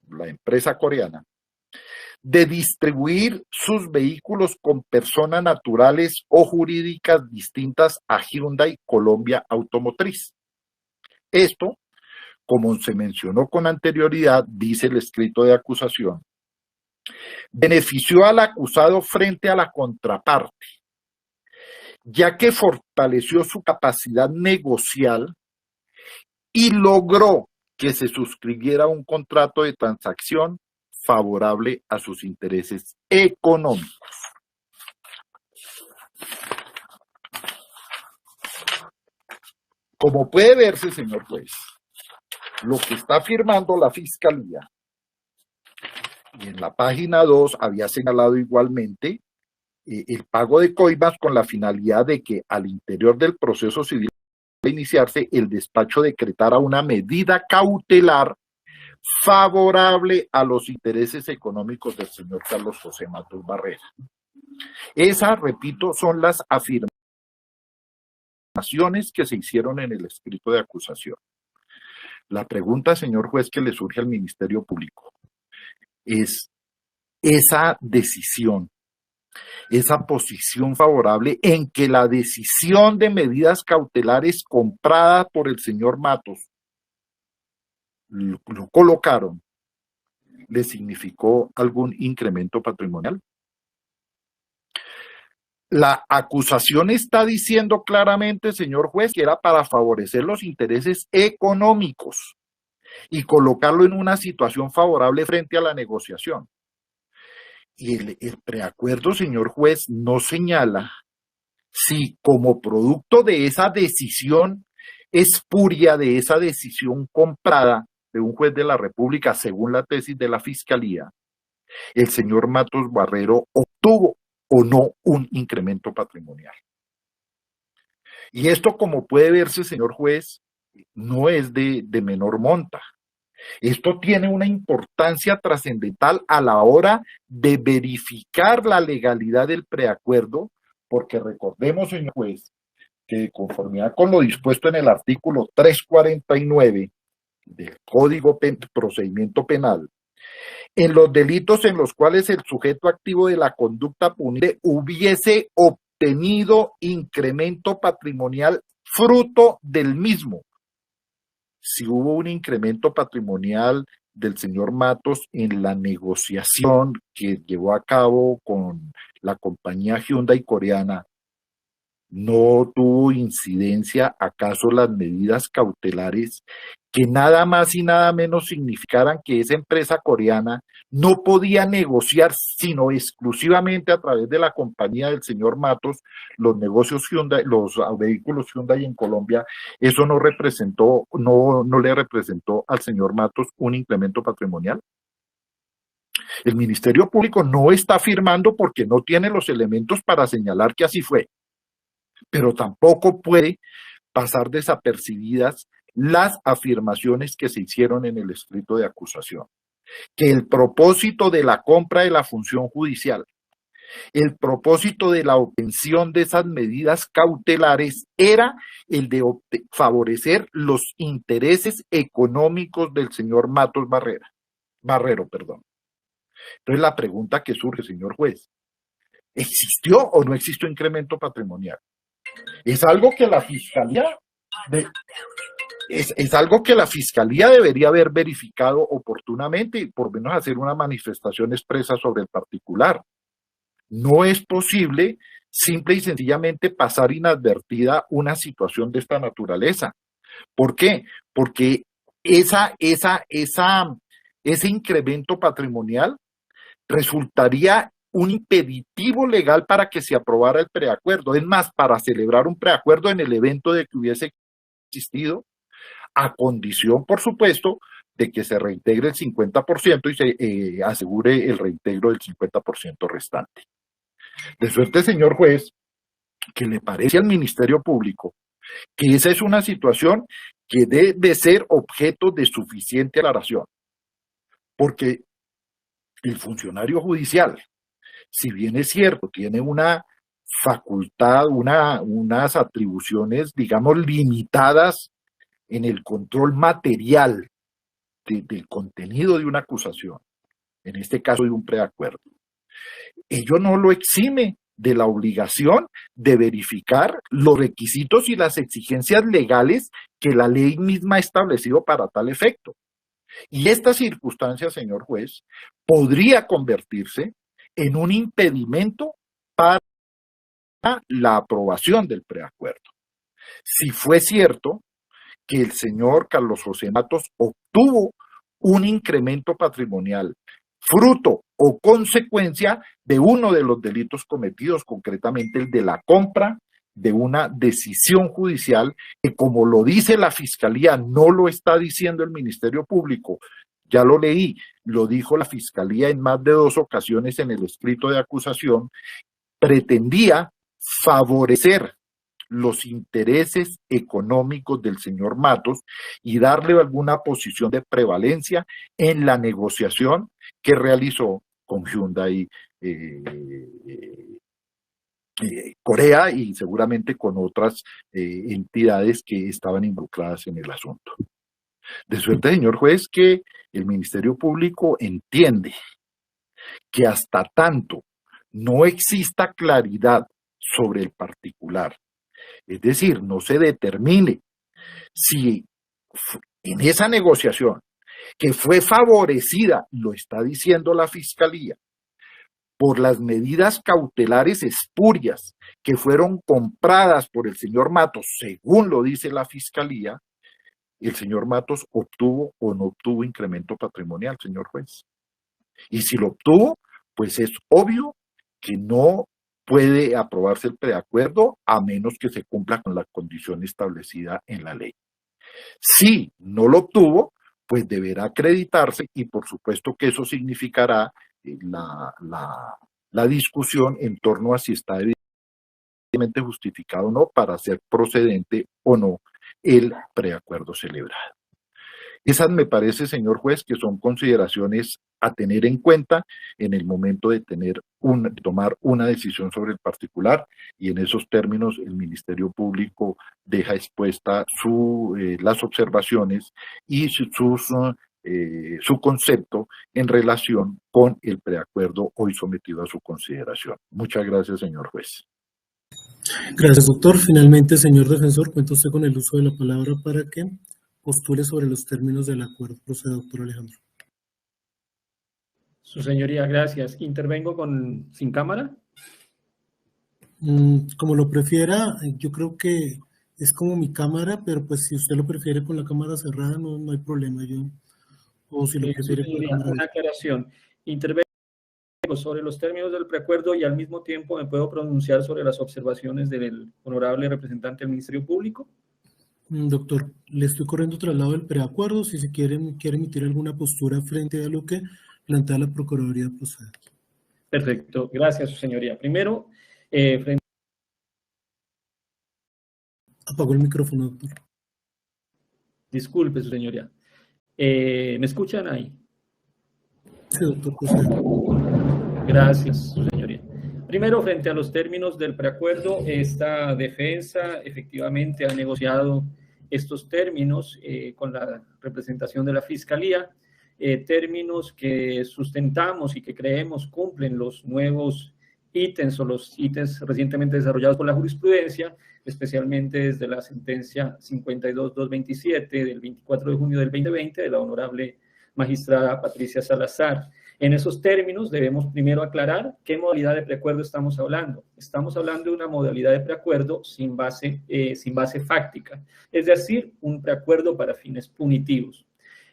la empresa coreana, de distribuir sus vehículos con personas naturales o jurídicas distintas a Hyundai Colombia Automotriz. Esto, como se mencionó con anterioridad, dice el escrito de acusación, benefició al acusado frente a la contraparte, ya que fortaleció su capacidad negocial y logró que se suscribiera un contrato de transacción favorable a sus intereses económicos. Como puede verse, señor juez, lo que está afirmando la Fiscalía, y en la página 2 había señalado igualmente el pago de coimas con la finalidad de que al interior del proceso civil de iniciarse el despacho decretara una medida cautelar favorable a los intereses económicos del señor Carlos José Matos Barrera. Esas, repito, son las afirmaciones que se hicieron en el escrito de acusación. La pregunta, señor juez, que le surge al Ministerio Público es esa decisión, esa posición favorable en que la decisión de medidas cautelares comprada por el señor Matos lo colocaron, ¿le significó algún incremento patrimonial? La acusación está diciendo claramente, señor juez, que era para favorecer los intereses económicos y colocarlo en una situación favorable frente a la negociación. Y el preacuerdo, señor juez, no señala si como producto de esa decisión espuria, de esa decisión comprada de un juez de la República, según la tesis de la Fiscalía, el señor Matos Barrero obtuvo o no un incremento patrimonial. Y esto, como puede verse, señor juez, no es de menor monta. Esto tiene una importancia trascendental a la hora de verificar la legalidad del preacuerdo, porque recordemos, señor juez, que de conformidad con lo dispuesto en el artículo 349 del Código Procedimiento Penal, en los delitos en los cuales el sujeto activo de la conducta punible hubiese obtenido incremento patrimonial fruto del mismo. Si hubo un incremento patrimonial del señor Matos en la negociación que llevó a cabo con la compañía Hyundai coreana, ¿No tuvo incidencia acaso las medidas cautelares que nada más y nada menos significaran que esa empresa coreana no podía negociar sino exclusivamente a través de la compañía del señor Matos los negocios Hyundai, los vehículos Hyundai en Colombia? ¿Eso no le representó al señor Matos un incremento patrimonial? El Ministerio Público no está afirmando porque no tiene los elementos para señalar que así fue, pero tampoco puede pasar desapercibidas las afirmaciones que se hicieron en el escrito de acusación, que el propósito de la compra de la función judicial, el propósito de la obtención de esas medidas cautelares era el de favorecer los intereses económicos del señor Matos Barrero. Entonces la pregunta que surge, señor juez, ¿existió o no existió incremento patrimonial? Es algo que la Fiscalía es algo que la Fiscalía debería haber verificado oportunamente y por lo menos hacer una manifestación expresa sobre el particular. No es posible simple y sencillamente pasar inadvertida una situación de esta naturaleza. ¿Por qué? Porque ese incremento patrimonial resultaría un impeditivo legal para que se aprobara el preacuerdo. Es más, para celebrar un preacuerdo en el evento de que hubiese existido, a condición, por supuesto, de que se reintegre el 50% y se asegure el reintegro del 50% restante. De suerte, señor juez, que le parece al Ministerio Público que esa es una situación que debe ser objeto de suficiente aclaración, porque el funcionario judicial, si bien es cierto, tiene una facultad, unas atribuciones, digamos, limitadas en el control material del contenido de una acusación, en este caso de un preacuerdo, ello no lo exime de la obligación de verificar los requisitos y las exigencias legales que la ley misma ha establecido para tal efecto. Y esta circunstancia, señor juez, podría convertirse en un impedimento para la aprobación del preacuerdo. Si fue cierto que el señor Carlos José Matos obtuvo un incremento patrimonial fruto o consecuencia de uno de los delitos cometidos, concretamente el de la compra de una decisión judicial, que como lo dice la Fiscalía, no lo está diciendo el Ministerio Público, ya lo leí, lo dijo la Fiscalía en más de 2 ocasiones en el escrito de acusación, pretendía favorecer los intereses económicos del señor Matos y darle alguna posición de prevalencia en la negociación que realizó con Hyundai Corea y seguramente con otras entidades que estaban involucradas en el asunto. De suerte, señor juez, que el Ministerio Público entiende que hasta tanto no exista claridad sobre el particular, es decir, no se determine si en esa negociación que fue favorecida, lo está diciendo la Fiscalía, por las medidas cautelares espurias que fueron compradas por el señor Matos, según lo dice la Fiscalía, el señor Matos obtuvo o no obtuvo incremento patrimonial, señor juez. Y si lo obtuvo, pues es obvio que no puede aprobarse el preacuerdo a menos que se cumpla con la condición establecida en la ley. Si no lo obtuvo, pues deberá acreditarse y por supuesto que eso significará la discusión en torno a si está evidentemente justificado o no para ser procedente o no el preacuerdo celebrado. Esas me parece, señor juez, que son consideraciones a tener en cuenta en el momento de tomar una decisión sobre el particular, y en esos términos el Ministerio Público deja expuesta las observaciones y su concepto en relación con el preacuerdo hoy sometido a su consideración. Muchas gracias, señor juez. Gracias, doctor. Finalmente, señor defensor, cuenta usted con el uso de la palabra para que postule sobre los términos del acuerdo. Proceda, doctor Alejandro. Su señoría, gracias. Intervengo sin cámara. Como lo prefiera, yo creo que es como mi cámara, pero pues si usted lo prefiere con la cámara cerrada, no hay problema. O si lo prefiere con la Señoría, cámara una aclaración. Intervengo sobre los términos del preacuerdo y al mismo tiempo me puedo pronunciar sobre las observaciones del honorable representante del Ministerio Público. Doctor, le estoy corriendo traslado del preacuerdo. Si se quiere emitir alguna postura frente a lo que plantea la Procuraduría, procede. Perfecto, gracias, su señoría. Primero, Apagó el micrófono, doctor. disculpe, su señoría. ¿Me escuchan ahí? Sí, doctor, procede. Gracias, su señoría. Primero, frente a los términos del preacuerdo, esta defensa efectivamente ha negociado estos términos con la representación de la Fiscalía, términos que sustentamos y que creemos cumplen los nuevos ítems o los ítems recientemente desarrollados por la jurisprudencia, especialmente desde la sentencia 52-227 del 24 de junio del 2020 de la honorable magistrada Patricia Salazar. En esos términos debemos primero aclarar qué modalidad de preacuerdo estamos hablando. Estamos hablando de una modalidad de preacuerdo sin base fáctica, es decir, un preacuerdo para fines punitivos.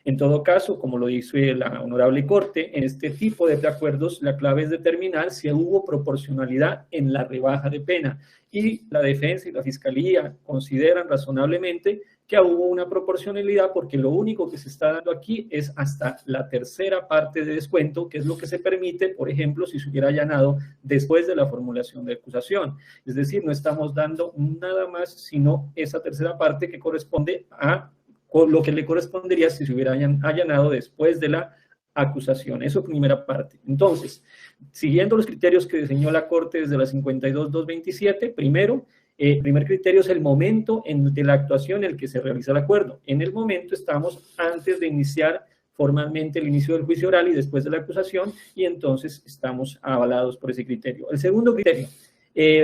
En todo caso, como lo dice la honorable Corte, en este tipo de preacuerdos la clave es determinar si hubo proporcionalidad en la rebaja de pena y la defensa y la fiscalía consideran razonablemente que hubo una proporcionalidad porque lo único que se está dando aquí es hasta la tercera parte de descuento, que es lo que se permite, por ejemplo, si se hubiera allanado después de la formulación de acusación. Es decir, no estamos dando nada más sino esa tercera parte que corresponde a lo que le correspondería si se hubiera allanado después de la acusación. Eso primera parte. Entonces, siguiendo los criterios que diseñó la Corte desde la 52-227, primer criterio es el momento de la actuación en el que se realiza el acuerdo. En el momento estamos antes de iniciar formalmente el inicio del juicio oral y después de la acusación, y entonces estamos avalados por ese criterio. El segundo criterio,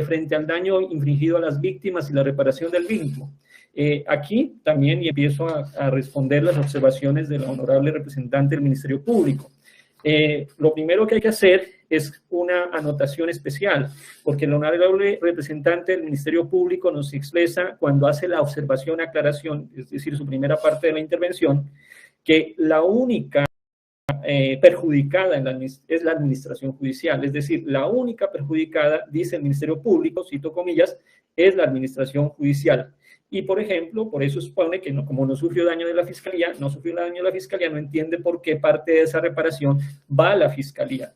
frente al daño infligido a las víctimas y la reparación del vínculo. Aquí también y empiezo a responder las observaciones de la honorable representante del Ministerio Público. Lo primero que hay que hacer es una anotación especial, porque el honorable representante del Ministerio Público nos expresa cuando hace la observación, aclaración, es decir, su primera parte de la intervención, que la única perjudicada es la administración judicial, es decir, la única perjudicada, dice el Ministerio Público, cito comillas, es la administración judicial. Y, por ejemplo, por eso supone que como no sufrió daño de la Fiscalía, no entiende por qué parte de esa reparación va a la Fiscalía.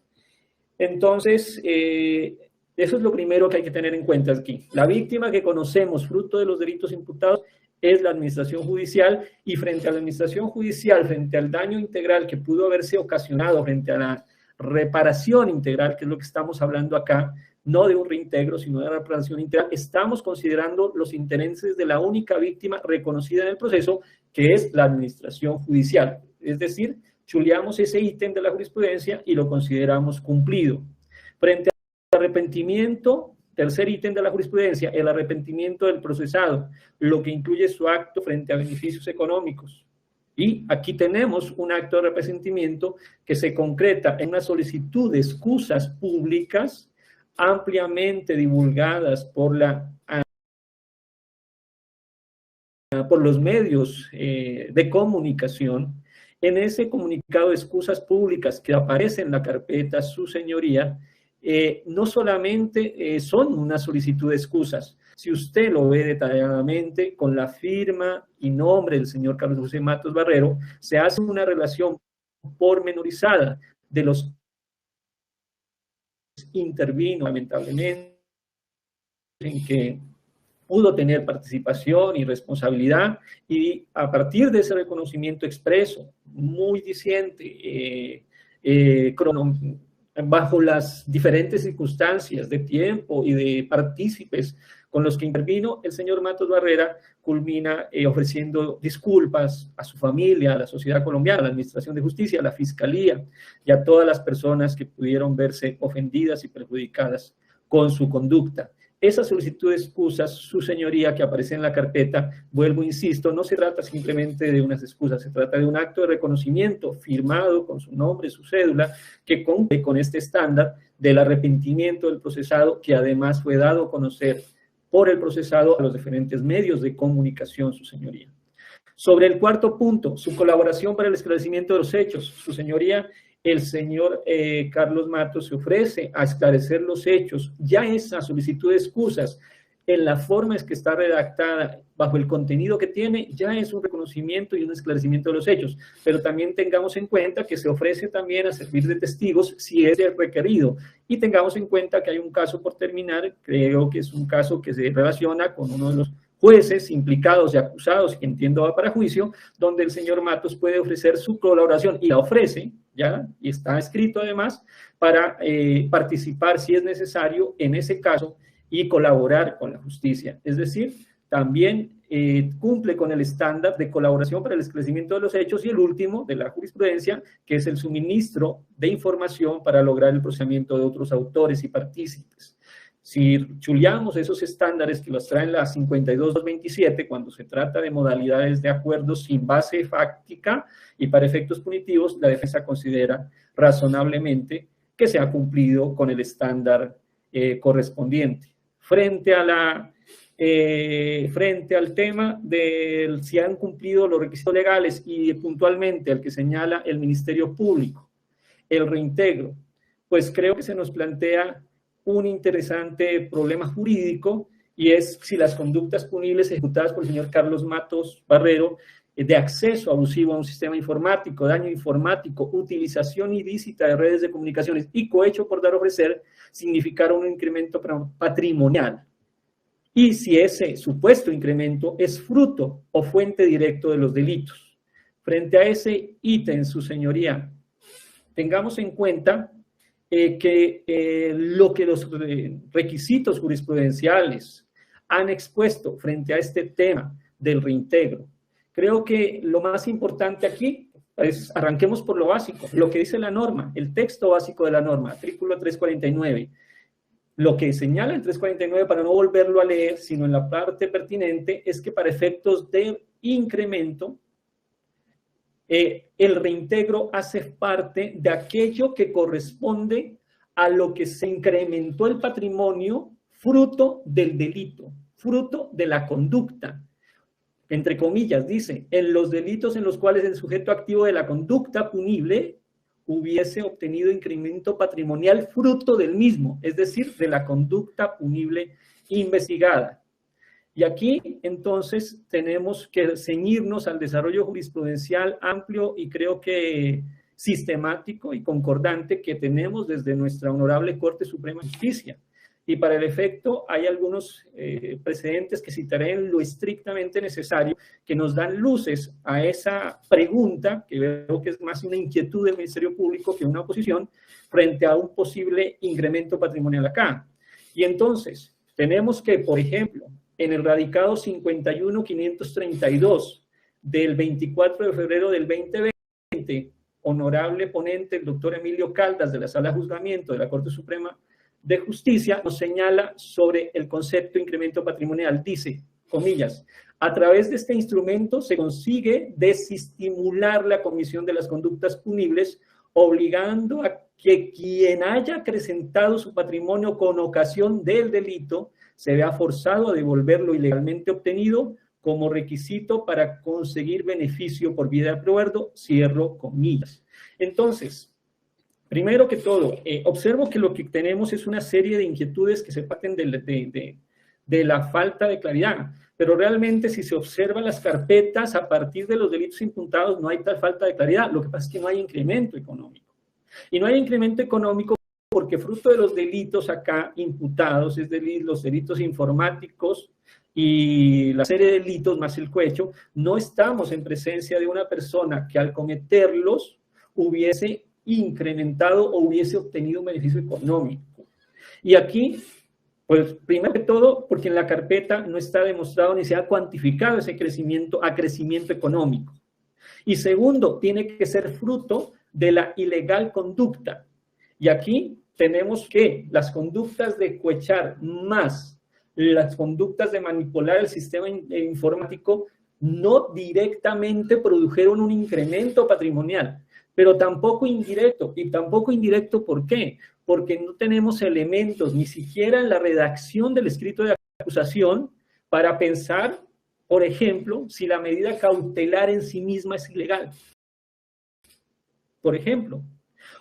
Entonces, eso es lo primero que hay que tener en cuenta aquí. La víctima que conocemos, fruto de los delitos imputados, es la administración judicial, y frente a la administración judicial, frente al daño integral que pudo haberse ocasionado, frente a la reparación integral, que es lo que estamos hablando acá, no de un reintegro, sino de la reparación integral, estamos considerando los intereses de la única víctima reconocida en el proceso, que es la administración judicial. Es decir, chuleamos ese ítem de la jurisprudencia y lo consideramos cumplido. Frente al arrepentimiento, tercer ítem de la jurisprudencia, el arrepentimiento del procesado, lo que incluye su acto frente a beneficios económicos. Y aquí tenemos un acto de arrepentimiento que se concreta en una solicitud de excusas públicas ampliamente divulgadas por los medios de comunicación. En ese comunicado de excusas públicas que aparece en la carpeta, su señoría, no solamente son una solicitud de excusas. Si usted lo ve detalladamente, con la firma y nombre del señor Carlos José Matos Barrero, se hace una relación pormenorizada de los intervino lamentablemente, en que pudo tener participación y responsabilidad, y a partir de ese reconocimiento expreso, muy diciente, bajo las diferentes circunstancias de tiempo y de partícipes con los que intervino, el señor Matos Barrera culmina ofreciendo disculpas a su familia, a la sociedad colombiana, a la Administración de Justicia, a la Fiscalía y a todas las personas que pudieron verse ofendidas y perjudicadas con su conducta. esa solicitud de excusas, su señoría, que aparece en la carpeta, vuelvo, insisto, no se trata simplemente de unas excusas, se trata de un acto de reconocimiento firmado con su nombre, su cédula, que cumple con este estándar del arrepentimiento del procesado, que además fue dado a conocer por el procesado a los diferentes medios de comunicación, su señoría. Sobre el cuarto punto, su colaboración para el esclarecimiento de los hechos, su señoría, el señor Carlos Matos se ofrece a esclarecer los hechos. Ya esa solicitud de excusas, en la forma en que está redactada, bajo el contenido que tiene, ya es un reconocimiento y un esclarecimiento de los hechos. Pero también tengamos en cuenta que se ofrece también a servir de testigos si es requerido. Y tengamos en cuenta que hay un caso por terminar, creo que es un caso que se relaciona con uno de los jueces implicados y acusados, que entiendo va para juicio, donde el señor Matos puede ofrecer su colaboración, y la ofrece, ya, y está escrito además, para participar, si es necesario, en ese caso, y colaborar con la justicia. Es decir, también cumple con el estándar de colaboración para el esclarecimiento de los hechos, y el último, de la jurisprudencia, que es el suministro de información para lograr el procesamiento de otros autores y partícipes. Si chuleamos esos estándares que los traen la 52.227, cuando se trata de modalidades de acuerdo sin base fáctica y para efectos punitivos, la defensa considera razonablemente que se ha cumplido con el estándar correspondiente. Frente al tema de si han cumplido los requisitos legales y puntualmente al que señala el Ministerio Público, el reintegro, pues creo que se nos plantea un interesante problema jurídico, y es si las conductas punibles ejecutadas por el señor Carlos Matos Barrero de acceso abusivo a un sistema informático, daño informático, utilización ilícita de redes de comunicaciones y cohecho por dar o ofrecer significaron un incremento patrimonial, y si ese supuesto incremento es fruto o fuente directo de los delitos. Frente a ese ítem, su señoría, tengamos en cuenta lo que los requisitos jurisprudenciales han expuesto frente a este tema del reintegro. Creo que lo más importante aquí es, arranquemos por lo básico, lo que dice la norma, el texto básico de la norma, artículo 349. Lo que señala el 349, para no volverlo a leer, sino en la parte pertinente, es que para efectos de incremento, el reintegro hace parte de aquello que corresponde a lo que se incrementó el patrimonio fruto del delito, fruto de la conducta. Entre comillas, dice, en los delitos en los cuales el sujeto activo de la conducta punible hubiese obtenido incremento patrimonial fruto del mismo, es decir, de la conducta punible investigada. Y aquí, entonces, tenemos que ceñirnos al desarrollo jurisprudencial amplio y creo que sistemático y concordante que tenemos desde nuestra Honorable Corte Suprema de Justicia. Y para el efecto, hay algunos precedentes que citaré en lo estrictamente necesario, que nos dan luces a esa pregunta, que veo que es más una inquietud del Ministerio Público que una oposición, frente a un posible incremento patrimonial acá. Y entonces, tenemos que, por ejemplo, en el radicado 51.532 del 24 de febrero del 2020, honorable ponente, el doctor Emilio Caldas, de la Sala de Juzgamiento de la Corte Suprema de Justicia, nos señala sobre el concepto de incremento patrimonial. Dice, comillas, a través de este instrumento se consigue desestimular la comisión de las conductas punibles, obligando a que quien haya acrecentado su patrimonio con ocasión del delito se vea forzado a devolver lo ilegalmente obtenido como requisito para conseguir beneficio por vía de acuerdo, cierro comillas. Entonces, primero que todo, observo que lo que tenemos es una serie de inquietudes que se parten de la falta de claridad, pero realmente si se observan las carpetas a partir de los delitos imputados no hay tal falta de claridad, lo que pasa es que no hay incremento económico. Y no hay incremento económico porque fruto de los delitos acá imputados, es decir, los delitos informáticos y la serie de delitos más el cohecho, no estamos en presencia de una persona que al cometerlos hubiese incrementado o hubiese obtenido un beneficio económico. Y aquí, pues primero que todo, porque en la carpeta no está demostrado ni se ha cuantificado ese crecimiento a crecimiento económico. Y segundo, tiene que ser fruto de la ilegal conducta. Y aquí tenemos que las conductas de cohechar más las conductas de manipular el sistema informático no directamente produjeron un incremento patrimonial, pero tampoco indirecto. ¿Y tampoco indirecto por qué? Porque no tenemos elementos, ni siquiera en la redacción del escrito de acusación, para pensar, por ejemplo, si la medida cautelar en sí misma es ilegal. Por ejemplo.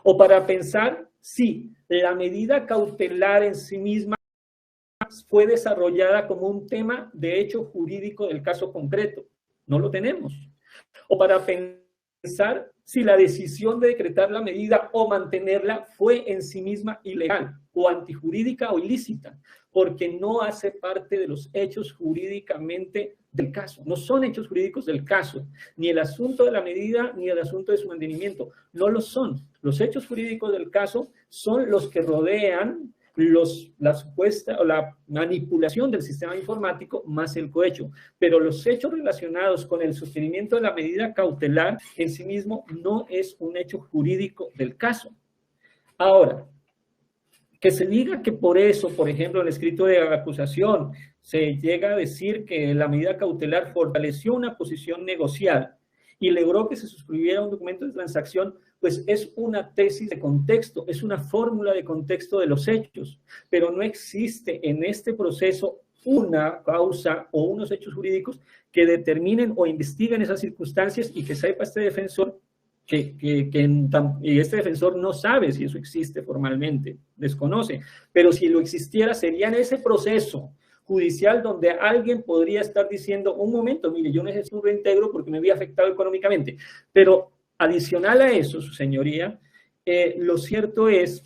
O para pensar si la medida cautelar en sí misma fue desarrollada como un tema de hecho jurídico del caso concreto. No lo tenemos. O para pensar si la decisión de decretar la medida o mantenerla fue en sí misma ilegal o antijurídica o ilícita, porque no hace parte de los hechos jurídicamente del caso. No son hechos jurídicos del caso, ni el asunto de la medida ni el asunto de su mantenimiento. No lo son. Los hechos jurídicos del caso son los que rodean la supuesta o la manipulación del sistema informático más el cohecho, pero los hechos relacionados con el sostenimiento de la medida cautelar en sí mismo no es un hecho jurídico del caso. Ahora, que se diga que por eso, por ejemplo, en el escrito de acusación se llega a decir que la medida cautelar fortaleció una posición negocial y logró que se suscribiera un documento de transacción, pues es una tesis de contexto, es una fórmula de contexto de los hechos, pero no existe en este proceso una causa o unos hechos jurídicos que determinen o investiguen esas circunstancias y que sepa este defensor y este defensor no sabe si eso existe formalmente, desconoce, pero si lo existiera sería en ese proceso judicial donde alguien podría estar diciendo, un momento, mire, yo necesito un reintegro porque me había afectado económicamente, pero adicional a eso, su señoría, lo cierto es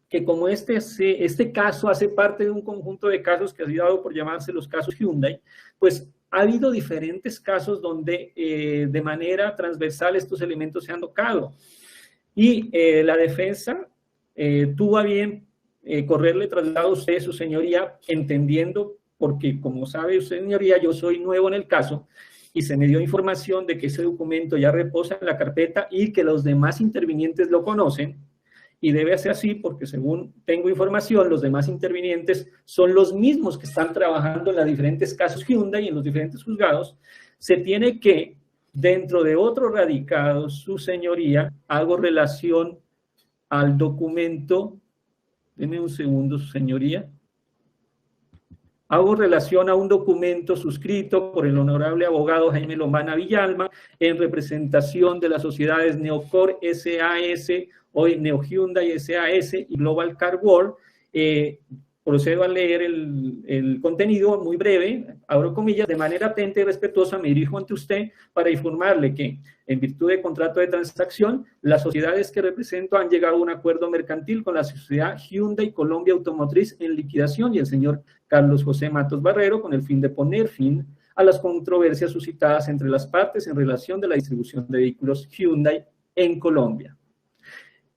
que como este caso hace parte de un conjunto de casos que ha dado por llamarse los casos Hyundai, pues ha habido diferentes casos donde de manera transversal estos elementos se han tocado. Y la defensa tuvo a bien correrle traslado a usted, su señoría, entendiendo, porque como sabe usted, señoría, yo soy nuevo en el caso, y se me dio información de que ese documento ya reposa en la carpeta y que los demás intervinientes lo conocen, y debe ser así porque según tengo información, los demás intervinientes son los mismos que están trabajando en los diferentes casos Hyundai y en los diferentes juzgados. Se tiene que, dentro de otros radicados, su señoría, hago relación al documento, denme un segundo, su señoría, hago relación a un documento suscrito por el honorable abogado Jaime Lombana Villalma en representación de las sociedades Neocor SAS, hoy Neo Hyundai SAS y Global Car World. Procedo a leer el contenido muy breve, abro comillas, de manera atenta y respetuosa me dirijo ante usted para informarle que, en virtud de contrato de transacción, las sociedades que represento han llegado a un acuerdo mercantil con la sociedad Hyundai Colombia Automotriz en liquidación y el señor Carlos José Matos Barrero con el fin de poner fin a las controversias suscitadas entre las partes en relación de la distribución de vehículos Hyundai en Colombia.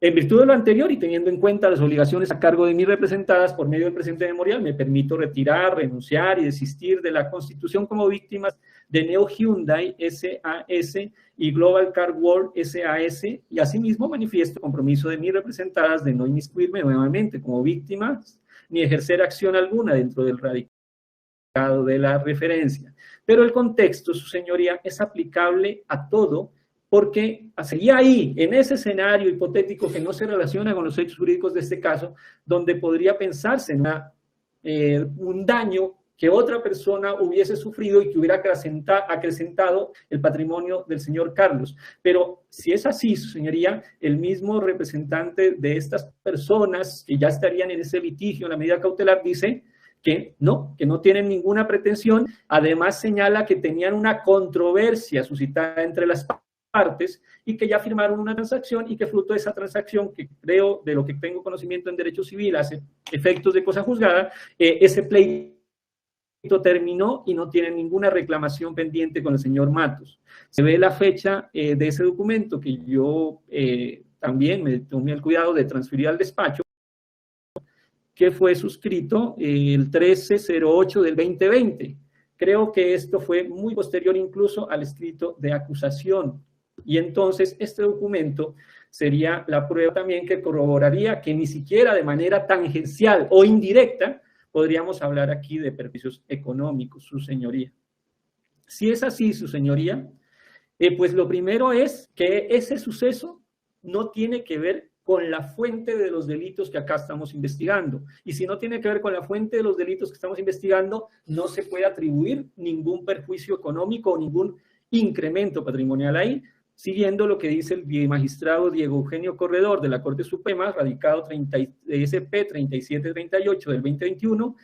En virtud de lo anterior y teniendo en cuenta las obligaciones a cargo de mí representadas por medio del presente memorial, me permito retirar, renunciar y desistir de la constitución como víctimas de Neo Hyundai SAS y Global Car World SAS y asimismo manifiesto compromiso de mí representadas de no inmiscuirme nuevamente como víctimas ni ejercer acción alguna dentro del radicado de la referencia. Pero el contexto, su señoría, es aplicable a todo porque sería ahí, en ese escenario hipotético que no se relaciona con los hechos jurídicos de este caso, donde podría pensarse en un daño que otra persona hubiese sufrido y que hubiera acrecentado el patrimonio del señor Carlos. Pero si es así, su señoría, el mismo representante de estas personas que ya estarían en ese litigio, en la medida cautelar, dice que no tienen ninguna pretensión. Además señala que tenían una controversia suscitada entre las partes y que ya firmaron una transacción y que fruto de esa transacción, que creo, de lo que tengo conocimiento en derecho civil, hace efectos de cosa juzgada, ese pleito terminó y no tienen ninguna reclamación pendiente con el señor Matos. Se ve la fecha de ese documento que yo también me tomé el cuidado de transferir al despacho, que fue suscrito el 13/08 del 2020. Creo que esto fue muy posterior incluso al escrito de acusación. Y entonces este documento sería la prueba también que corroboraría que ni siquiera de manera tangencial o indirecta podríamos hablar aquí de perjuicios económicos, su señoría. Si es así, su señoría, pues lo primero es que ese suceso no tiene que ver con la fuente de los delitos que acá estamos investigando. Y si no tiene que ver con la fuente de los delitos que estamos investigando, no se puede atribuir ningún perjuicio económico o ningún incremento patrimonial ahí, siguiendo lo que dice el magistrado Diego Eugenio Corredor de la Corte Suprema, radicado SP 3738 del 2021,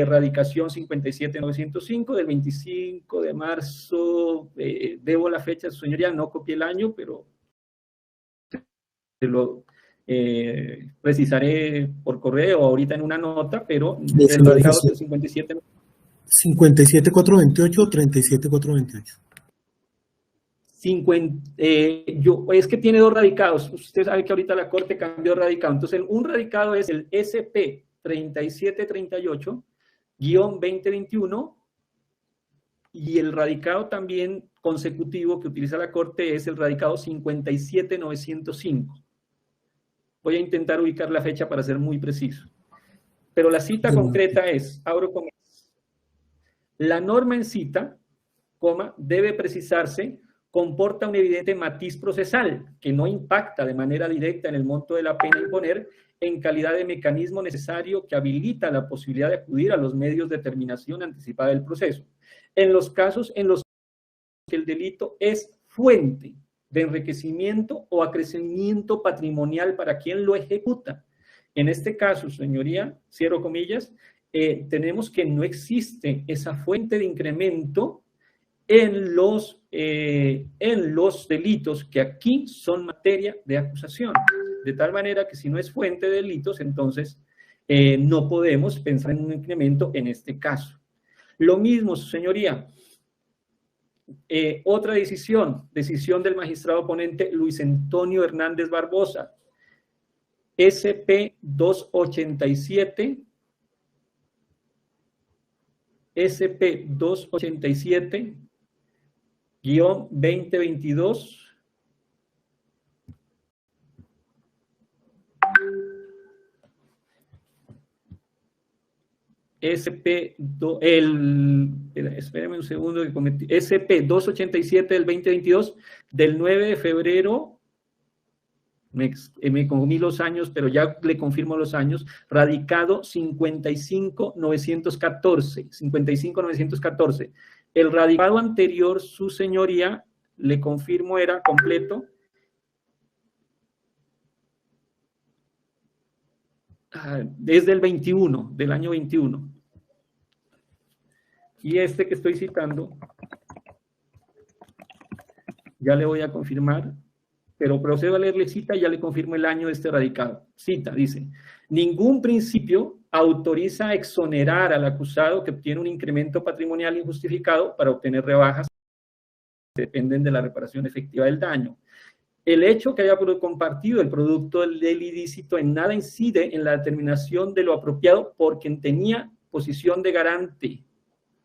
radicación 57905 del 25 de marzo, debo la fecha, su señoría, no copié el año, pero se lo precisaré por correo ahorita en una nota, pero el radicado es el 57428 o 37428. Es que tiene dos radicados. Usted sabe que ahorita la Corte cambió de radicado. Entonces, un radicado es el SP 3738-2021 y el radicado también consecutivo que utiliza la Corte es el radicado 57905. Voy a intentar ubicar la fecha para ser muy preciso. Pero la cita concreta es, abro comillas, la norma en cita, debe precisarse, comporta un evidente matiz procesal que no impacta de manera directa en el monto de la pena a imponer en calidad de mecanismo necesario que habilita la posibilidad de acudir a los medios de terminación anticipada del proceso. En los casos en los que el delito es fuente de enriquecimiento o acrecimiento patrimonial para quien lo ejecuta. En este caso, señoría, cierro comillas, tenemos que no existe esa fuente de incremento en los delitos que aquí son materia de acusación. De tal manera que si no es fuente de delitos, entonces no podemos pensar en un incremento en este caso. Lo mismo, su señoría, otra decisión del magistrado ponente Luis Antonio Hernández Barbosa, SP 287, SP 287-2022, espéreme un segundo que cometí, SP 287 del 2022, del 9 de febrero, me comí los años, pero ya le confirmo los años, radicado 55914. El radicado anterior, su señoría, le confirmo, era completo. Desde el 21, del año 21. Y este que estoy citando, ya le voy a confirmar, pero procedo a leerle cita y ya le confirmo el año de este radicado. Cita, dice, ningún principio autoriza a exonerar al acusado que obtiene un incremento patrimonial injustificado para obtener rebajas que dependen de la reparación efectiva del daño. El hecho que haya compartido el producto del ilícito en nada incide en la determinación de lo apropiado por quien tenía posición de garante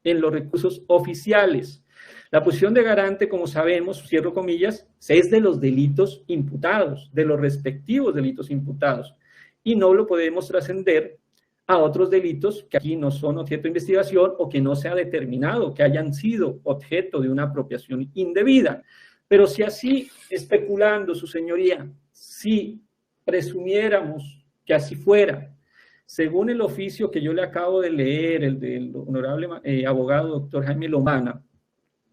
en los recursos oficiales. La posición de garante, como sabemos, cierro comillas, es de los delitos imputados, de los respectivos delitos imputados, y no lo podemos trascender a otros delitos que aquí no son objeto de investigación o que no se ha determinado que hayan sido objeto de una apropiación indebida. Pero si así, especulando, su señoría, si presumiéramos que así fuera, según el oficio que yo le acabo de leer, el del honorable abogado doctor Jaime Lombana,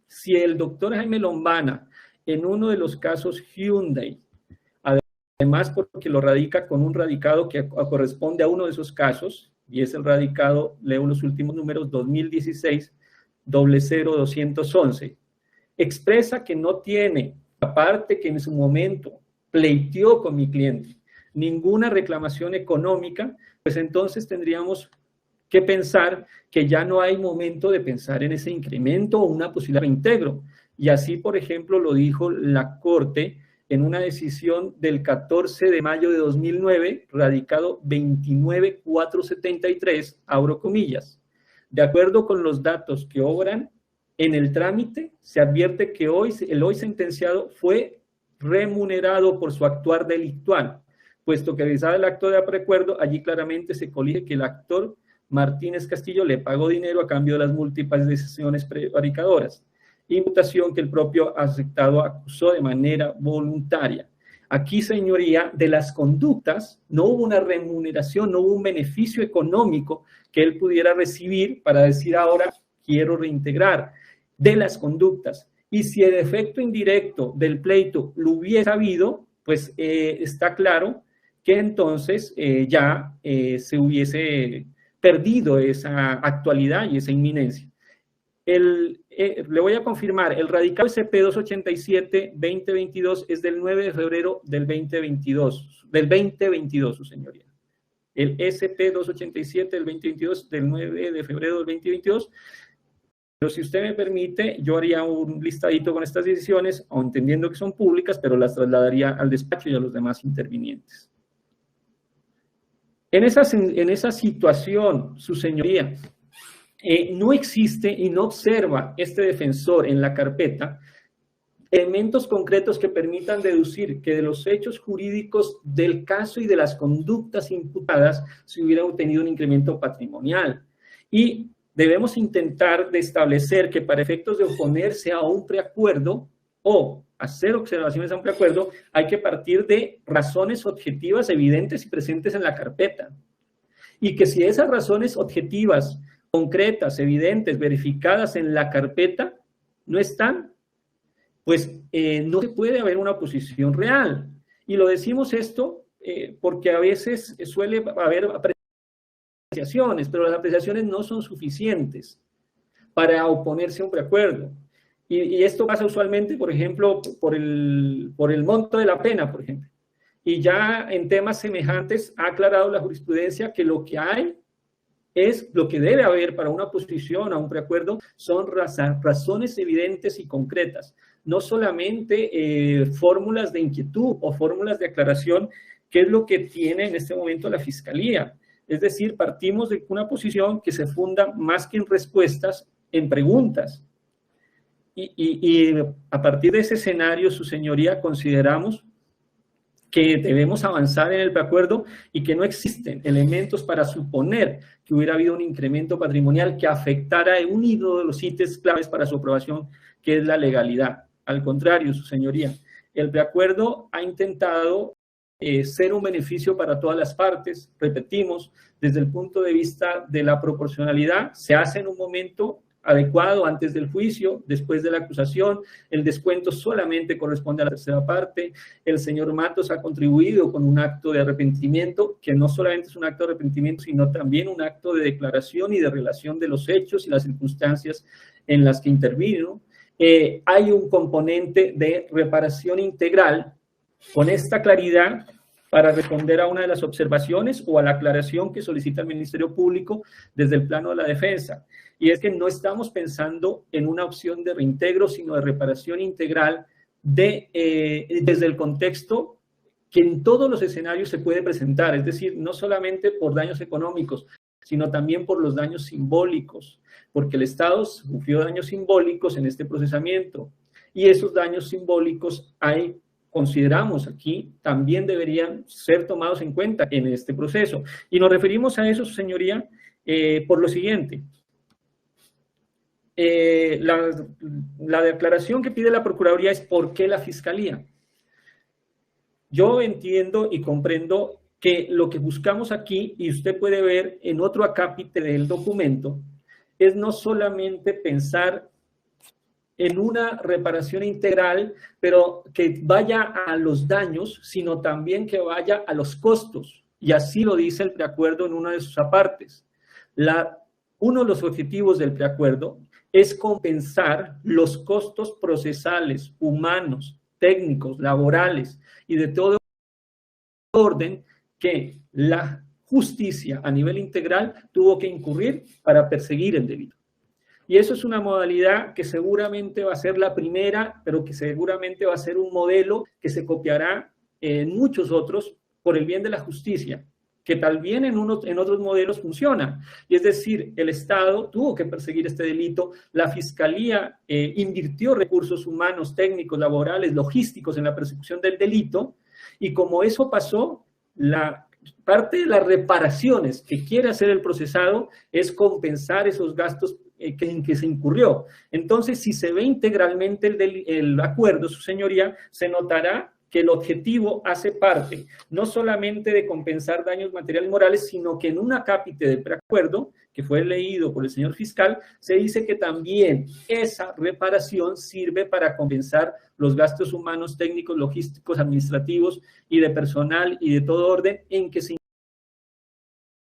si el doctor Jaime Lombana, en uno de los casos Hyundai, además porque lo radica con un radicado que corresponde a uno de esos casos, y es el radicado, leo los últimos números, 2016-00211, expresa que no tiene, aparte que en su momento pleiteó con mi cliente, ninguna reclamación económica, pues entonces tendríamos que pensar que ya no hay momento de pensar en ese incremento o una posibilidad de reintegro. Y así, por ejemplo, lo dijo la Corte en una decisión del 14 de mayo de 2009, radicado 29473, abro comillas. De acuerdo con los datos que obran en el trámite, se advierte que el hoy sentenciado fue remunerado por su actuar delictual, puesto que realizado el acto de aprecuerdo, allí claramente se colige que el actor Martínez Castillo le pagó dinero a cambio de las múltiples decisiones prevaricadoras, imputación que el propio afectado acusó de manera voluntaria. Aquí, señoría, de las conductas no hubo una remuneración, no hubo un beneficio económico que él pudiera recibir para decir ahora quiero reintegrar de las conductas. Y si el efecto indirecto del pleito lo hubiese habido, pues está claro que entonces ya se hubiese perdido esa actualidad y esa inminencia. Le voy a confirmar, el radicado SP-287-2022 es del 9 de febrero del 2022, su señoría. El SP-287 del 2022 del 9 de febrero del 2022. Pero si usted me permite, yo haría un listadito con estas decisiones, aun entendiendo que son públicas, pero las trasladaría al despacho y a los demás intervinientes. En esa situación, su señoría, no existe y no observa este defensor en la carpeta elementos concretos que permitan deducir que de los hechos jurídicos del caso y de las conductas imputadas se hubiera obtenido un incremento patrimonial. Y debemos intentar de establecer que para efectos de oponerse a un preacuerdo o hacer observaciones a un preacuerdo, hay que partir de razones objetivas evidentes y presentes en la carpeta. Y que si esas razones objetivas, concretas, evidentes, verificadas en la carpeta, no están, pues no se puede haber una oposición real. Y lo decimos esto porque a veces suele haber apreciaciones, pero las apreciaciones no son suficientes para oponerse a un preacuerdo. Y esto pasa usualmente, por ejemplo, por el monto de la pena, por ejemplo. Y ya en temas semejantes ha aclarado la jurisprudencia que lo que hay es, lo que debe haber para una oposición a un preacuerdo son razones evidentes y concretas, no solamente fórmulas de inquietud o fórmulas de aclaración, que es lo que tiene en este momento la Fiscalía. Es decir, partimos de una posición que se funda más que en respuestas, en preguntas. Y a partir de ese escenario, su señoría, consideramos que debemos avanzar en el preacuerdo y que no existen elementos para suponer que hubiera habido un incremento patrimonial que afectara a uno de los ítems claves para su aprobación, que es la legalidad. Al contrario, su señoría, el preacuerdo ha intentado ser un beneficio para todas las partes. Repetimos, desde el punto de vista de la proporcionalidad, se hace en un momento adecuado antes del juicio, después de la acusación, el descuento solamente corresponde a la tercera parte. El señor Matos ha contribuido con un acto de arrepentimiento, que no solamente es un acto de arrepentimiento, sino también un acto de declaración y de relación de los hechos y las circunstancias en las que intervino. Hay un componente de reparación integral con esta claridad para responder a una de las observaciones o a la aclaración que solicita el Ministerio Público desde el plano de la defensa. Y es que no estamos pensando en una opción de reintegro, sino de reparación integral desde el contexto que en todos los escenarios se puede presentar, es decir, no solamente por daños económicos, sino también por los daños simbólicos, porque el Estado sufrió daños simbólicos en este procesamiento, y esos daños simbólicos consideramos aquí, también deberían ser tomados en cuenta en este proceso. Y nos referimos a eso, su señoría, por lo siguiente. La declaración que pide la Procuraduría es ¿por qué la Fiscalía? Yo entiendo y comprendo que lo que buscamos aquí, y usted puede ver en otro acápite del documento, es no solamente pensar en una reparación integral, pero que vaya a los daños, sino también que vaya a los costos. Y así lo dice el preacuerdo en una de sus apartes. Uno de los objetivos del preacuerdo es compensar los costos procesales, humanos, técnicos, laborales y de todo orden que la justicia a nivel integral tuvo que incurrir para perseguir el delito. Y eso es una modalidad que seguramente va a ser la primera, pero que seguramente va a ser un modelo que se copiará en muchos otros por el bien de la justicia, que también en otros modelos funciona. Y es decir, el Estado tuvo que perseguir este delito, la Fiscalía invirtió recursos humanos, técnicos, laborales, logísticos en la persecución del delito, y como eso pasó, la parte de las reparaciones que quiere hacer el procesado es compensar esos gastos en que se incurrió. Entonces, si se ve integralmente el acuerdo, su señoría, se notará que el objetivo hace parte no solamente de compensar daños materiales y morales, sino que en un acápite del preacuerdo, que fue leído por el señor fiscal, se dice que también esa reparación sirve para compensar los gastos humanos, técnicos, logísticos, administrativos y de personal y de todo orden en que se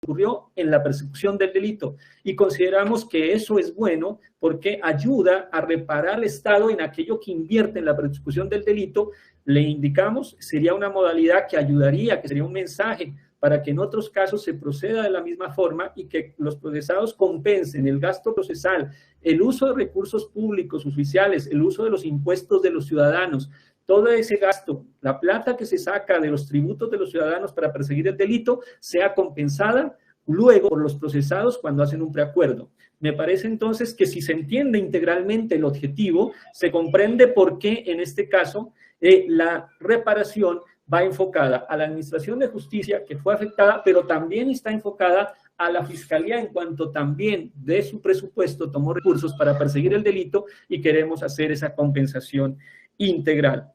ocurrió en la persecución del delito, y consideramos que eso es bueno porque ayuda a reparar al Estado en aquello que invierte en la persecución del delito. Le indicamos, sería una modalidad que ayudaría, que sería un mensaje para que en otros casos se proceda de la misma forma y que los procesados compensen el gasto procesal, el uso de recursos públicos oficiales, el uso de los impuestos de los ciudadanos, todo ese gasto, la plata que se saca de los tributos de los ciudadanos para perseguir el delito, sea compensada luego por los procesados cuando hacen un preacuerdo. Me parece entonces que si se entiende integralmente el objetivo, se comprende por qué en este caso la reparación va enfocada a la Administración de Justicia que fue afectada, pero también está enfocada a la Fiscalía en cuanto también de su presupuesto tomó recursos para perseguir el delito y queremos hacer esa compensación integral.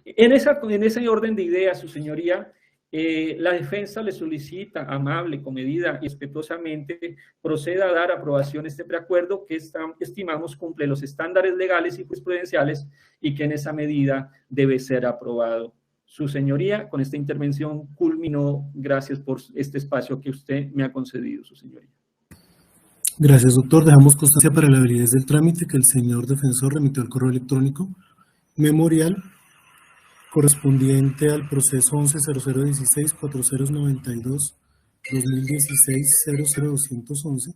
En ese orden de ideas, su señoría, la defensa le solicita, amable, comedida y respetuosamente, proceda a dar aprobación a este preacuerdo que estimamos cumple los estándares legales y jurisprudenciales y que en esa medida debe ser aprobado. Su señoría, con esta intervención culminó. Gracias por este espacio que usted me ha concedido, su señoría. Gracias, doctor. Dejamos constancia para la validez del trámite que el señor defensor remitió al correo electrónico memorial correspondiente al proceso 11-0016-4092-2016-00211,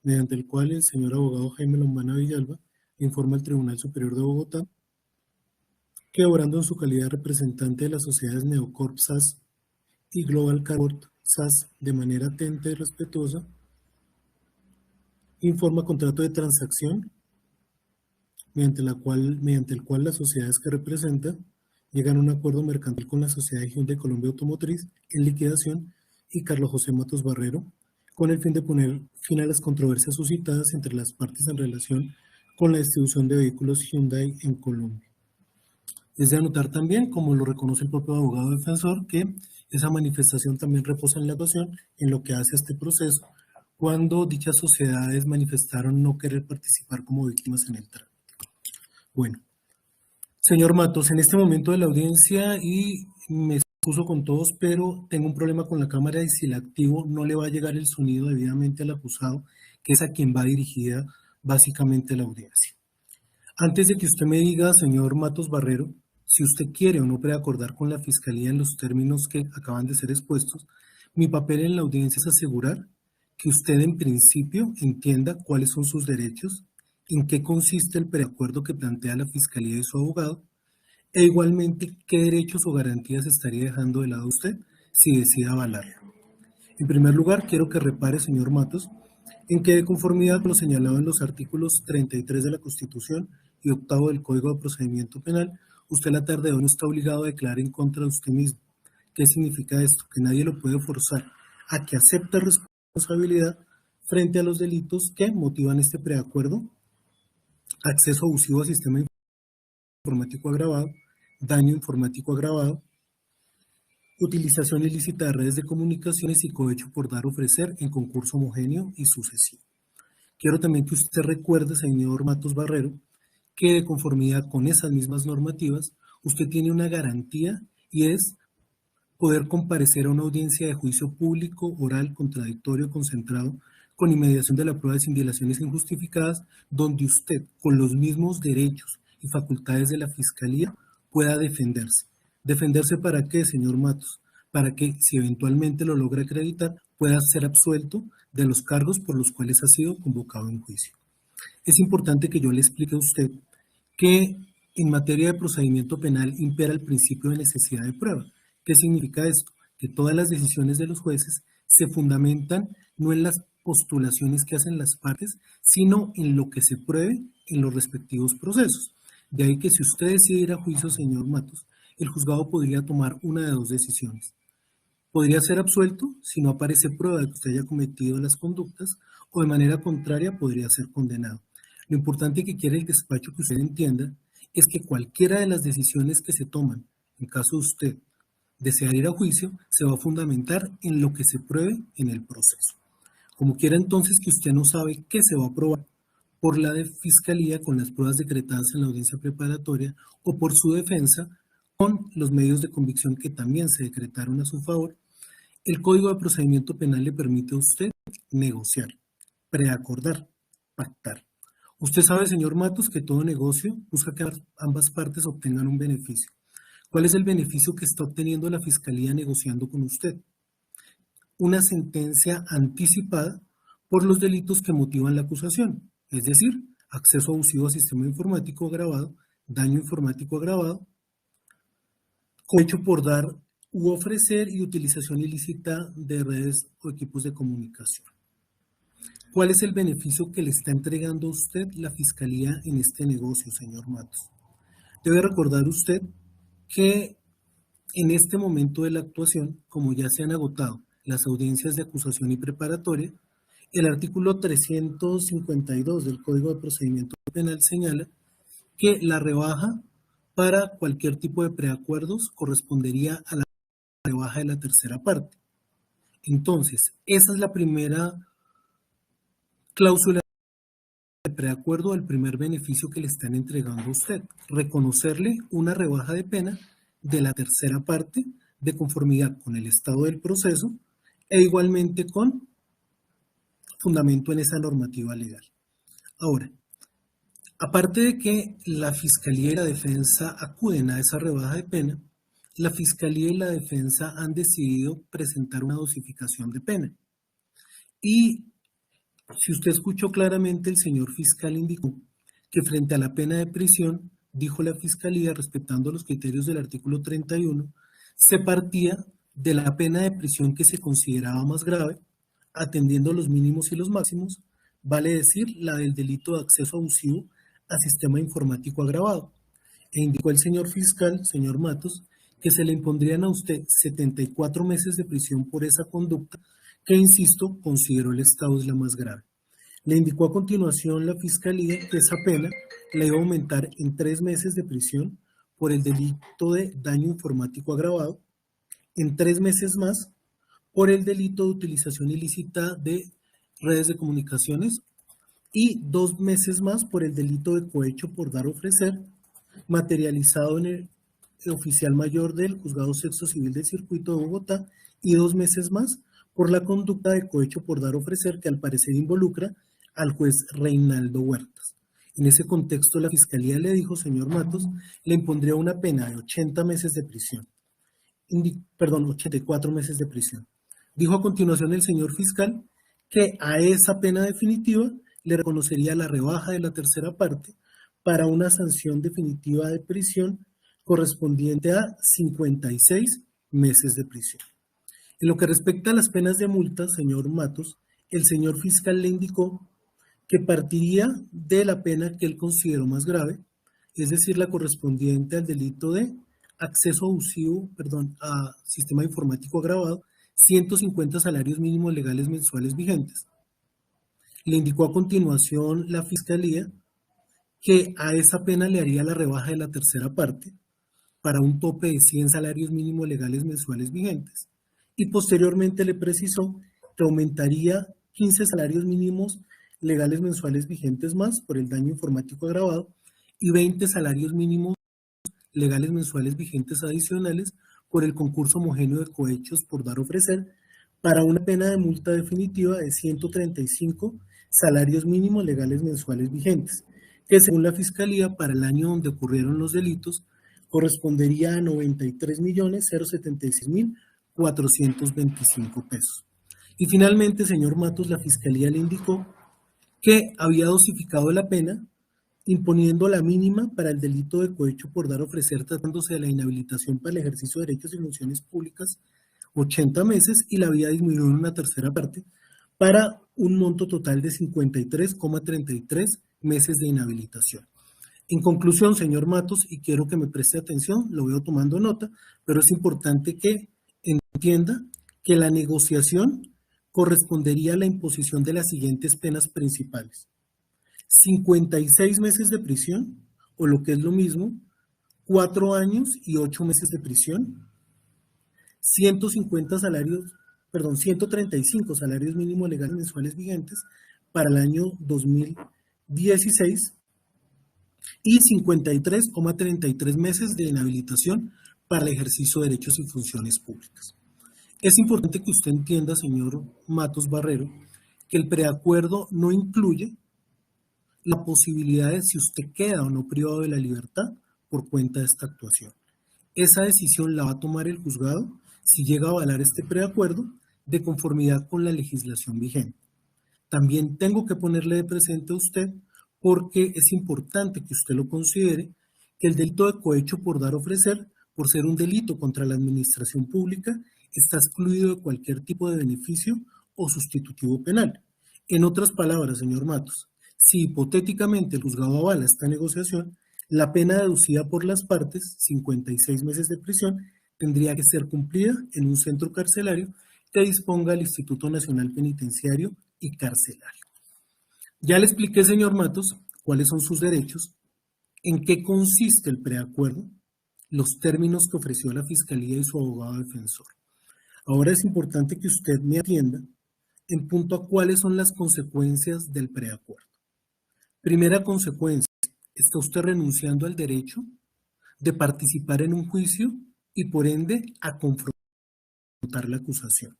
mediante el cual el señor abogado Jaime Lombana Villalba informa al Tribunal Superior de Bogotá que, obrando en su calidad de representante de las sociedades Neocorp SAS y Global Corp SAS de manera atenta y respetuosa, informa contrato de transacción mediante el cual las sociedades que representa llegan a un acuerdo mercantil con la sociedad Hyundai Colombia Automotriz en liquidación y Carlos José Matos Barrero, con el fin de poner fin a las controversias suscitadas entre las partes en relación con la distribución de vehículos Hyundai en Colombia. Es de anotar también, como lo reconoce el propio abogado defensor, que esa manifestación también reposa en la ecuación en lo que hace a este proceso, cuando dichas sociedades manifestaron no querer participar como víctimas en el trámite. Bueno, señor Matos, en este momento de la audiencia, y me excuso con todos, pero tengo un problema con la cámara y si la activo no le va a llegar el sonido debidamente al acusado, que es a quien va dirigida básicamente la audiencia. Antes de que usted me diga, señor Matos Barrero, si usted quiere o no preacordar con la Fiscalía en los términos que acaban de ser expuestos, mi papel en la audiencia es asegurar que usted en principio entienda cuáles son sus derechos, en qué consiste el preacuerdo que plantea la Fiscalía y su abogado, e igualmente qué derechos o garantías estaría dejando de lado usted si decide avalarlo. En primer lugar, quiero que repare, señor Matos, en que de conformidad con lo señalado en los artículos 33 de la Constitución y 8º del Código de Procedimiento Penal, usted la tarde de hoy no está obligado a declarar en contra de usted mismo. ¿Qué significa esto? Que nadie lo puede forzar a que acepte responsabilidad frente a los delitos que motivan este preacuerdo: acceso abusivo al sistema informático agravado, daño informático agravado, utilización ilícita de redes de comunicaciones y cohecho por dar o ofrecer en concurso homogéneo y sucesivo. Quiero también que usted recuerde, señor Matos Barrero, que de conformidad con esas mismas normativas, usted tiene una garantía y es poder comparecer a una audiencia de juicio público, oral, contradictorio, concentrado, con inmediación de la prueba sin dilaciones injustificadas, donde usted, con los mismos derechos y facultades de la Fiscalía, pueda defenderse. ¿Defenderse para qué, señor Matos? Para que, si eventualmente lo logra acreditar, pueda ser absuelto de los cargos por los cuales ha sido convocado en juicio. Es importante que yo le explique a usted que en materia de procedimiento penal impera el principio de necesidad de prueba. ¿Qué significa esto? Que todas las decisiones de los jueces se fundamentan no en las postulaciones que hacen las partes, sino en lo que se pruebe en los respectivos procesos. De ahí que si usted decide ir a juicio, señor Matos, el juzgado podría tomar una de dos decisiones: Podría ser absuelto si no aparece prueba de que usted haya cometido las conductas, o de manera contraria podría ser condenado. Lo importante que quiere el despacho que usted entienda es que cualquiera de las decisiones que se toman, en caso de usted desear ir a juicio, se va a fundamentar en lo que se pruebe en el proceso. Como quiera entonces que usted no sabe qué se va a probar por la Fiscalía con las pruebas decretadas en la audiencia preparatoria o por su defensa con los medios de convicción que también se decretaron a su favor, el Código de Procedimiento Penal le permite a usted negociar, preacordar, pactar. Usted sabe, señor Matos, que todo negocio busca que ambas partes obtengan un beneficio. ¿Cuál es el beneficio que está obteniendo la Fiscalía negociando con usted? Una sentencia anticipada por los delitos que motivan la acusación, es decir, acceso abusivo a sistema informático agravado, daño informático agravado, cohecho por dar u ofrecer y utilización ilícita de redes o equipos de comunicación. ¿Cuál es el beneficio que le está entregando a usted la Fiscalía en este negocio, señor Matos? Debe recordar usted que en este momento de la actuación, como ya se han agotado las audiencias de acusación y preparatoria, el artículo 352 del Código de Procedimiento Penal señala que la rebaja para cualquier tipo de preacuerdos correspondería a la rebaja de la tercera parte. Entonces, esa es la primera cláusula de preacuerdo, el primer beneficio que le están entregando a usted, reconocerle una rebaja de pena de la tercera parte de conformidad con el estado del proceso e igualmente con fundamento en esa normativa legal. Ahora, aparte de que la Fiscalía y la Defensa acuden a esa rebaja de pena, la Fiscalía y la Defensa han decidido presentar una dosificación de pena. Y si usted escuchó claramente, el señor fiscal indicó que frente a la pena de prisión, dijo la Fiscalía, respetando los criterios del artículo 31, se partía de la pena de prisión que se consideraba más grave, atendiendo los mínimos y los máximos, vale decir, la del delito de acceso abusivo a sistema informático agravado. E indicó el señor fiscal, señor Matos, que se le impondrían a usted 74 meses de prisión por esa conducta, que, insisto, consideró el Estado es la más grave. Le indicó a continuación la Fiscalía que esa pena la iba a aumentar en 3 meses de prisión por el delito de daño informático agravado, en 3 meses más por el delito de utilización ilícita de redes de comunicaciones y 2 meses más por el delito de cohecho por dar o ofrecer, materializado en el oficial mayor del Juzgado Sexto Civil del Circuito de Bogotá, y 2 meses más por la conducta de cohecho por dar o ofrecer que al parecer involucra al juez Reinaldo Huertas. En ese contexto, la Fiscalía le dijo, señor Matos, le impondría una pena de 80 meses de prisión. 84 meses de prisión. Dijo a continuación el señor fiscal que a esa pena definitiva le reconocería la rebaja de la tercera parte para una sanción definitiva de prisión correspondiente a 56 meses de prisión. En lo que respecta a las penas de multa, señor Matos, el señor fiscal le indicó que partiría de la pena que él consideró más grave, es decir, la correspondiente al delito de acceso abusivo, a sistema informático agravado, 150 salarios mínimos legales mensuales vigentes. Le indicó a continuación la Fiscalía que a esa pena le haría la rebaja de la tercera parte para un tope de 100 salarios mínimos legales mensuales vigentes. Y posteriormente le precisó que aumentaría 15 salarios mínimos legales mensuales vigentes más por el daño informático agravado y 20 salarios mínimos legales mensuales vigentes adicionales por el concurso homogéneo de cohechos por dar o ofrecer, para una pena de multa definitiva de 135 salarios mínimos legales mensuales vigentes, que según la Fiscalía para el año donde ocurrieron los delitos correspondería a 93.076.425 pesos. Y finalmente, señor Matos, la Fiscalía le indicó que había dosificado la pena, imponiendo la mínima para el delito de cohecho por dar o ofrecer tratándose de la inhabilitación para el ejercicio de derechos y funciones públicas 80 meses y la había disminuido en una tercera parte para un monto total de 53,33 meses de inhabilitación. En conclusión, señor Matos, y quiero que me preste atención, lo veo tomando nota, pero es importante que entienda que la negociación correspondería a la imposición de las siguientes penas principales: 56 meses de prisión, o lo que es lo mismo, 4 años y 8 meses de prisión, 135 salarios mínimos legales mensuales vigentes para el año 2016 y 53,33 meses de inhabilitación para el ejercicio de derechos y funciones públicas. Es importante que usted entienda, señor Matos Barrero, que el preacuerdo no incluye la posibilidad de si usted queda o no privado de la libertad por cuenta de esta actuación. Esa decisión la va a tomar el juzgado si llega a avalar este preacuerdo de conformidad con la legislación vigente. También tengo que ponerle de presente a usted, porque es importante que usted lo considere, que el delito de cohecho por dar o ofrecer, por ser un delito contra la administración pública, está excluido de cualquier tipo de beneficio o sustitutivo penal. En otras palabras, señor Matos, si hipotéticamente el juzgado avala esta negociación, la pena deducida por las partes, 56 meses de prisión, tendría que ser cumplida en un centro carcelario que disponga el Instituto Nacional Penitenciario y Carcelario. Ya le expliqué, señor Matos, cuáles son sus derechos, en qué consiste el preacuerdo, los términos que ofreció la Fiscalía y su abogado defensor. Ahora es importante que usted me atienda en punto a cuáles son las consecuencias del preacuerdo. Primera consecuencia, está usted renunciando al derecho de participar en un juicio y por ende a confrontar la acusación.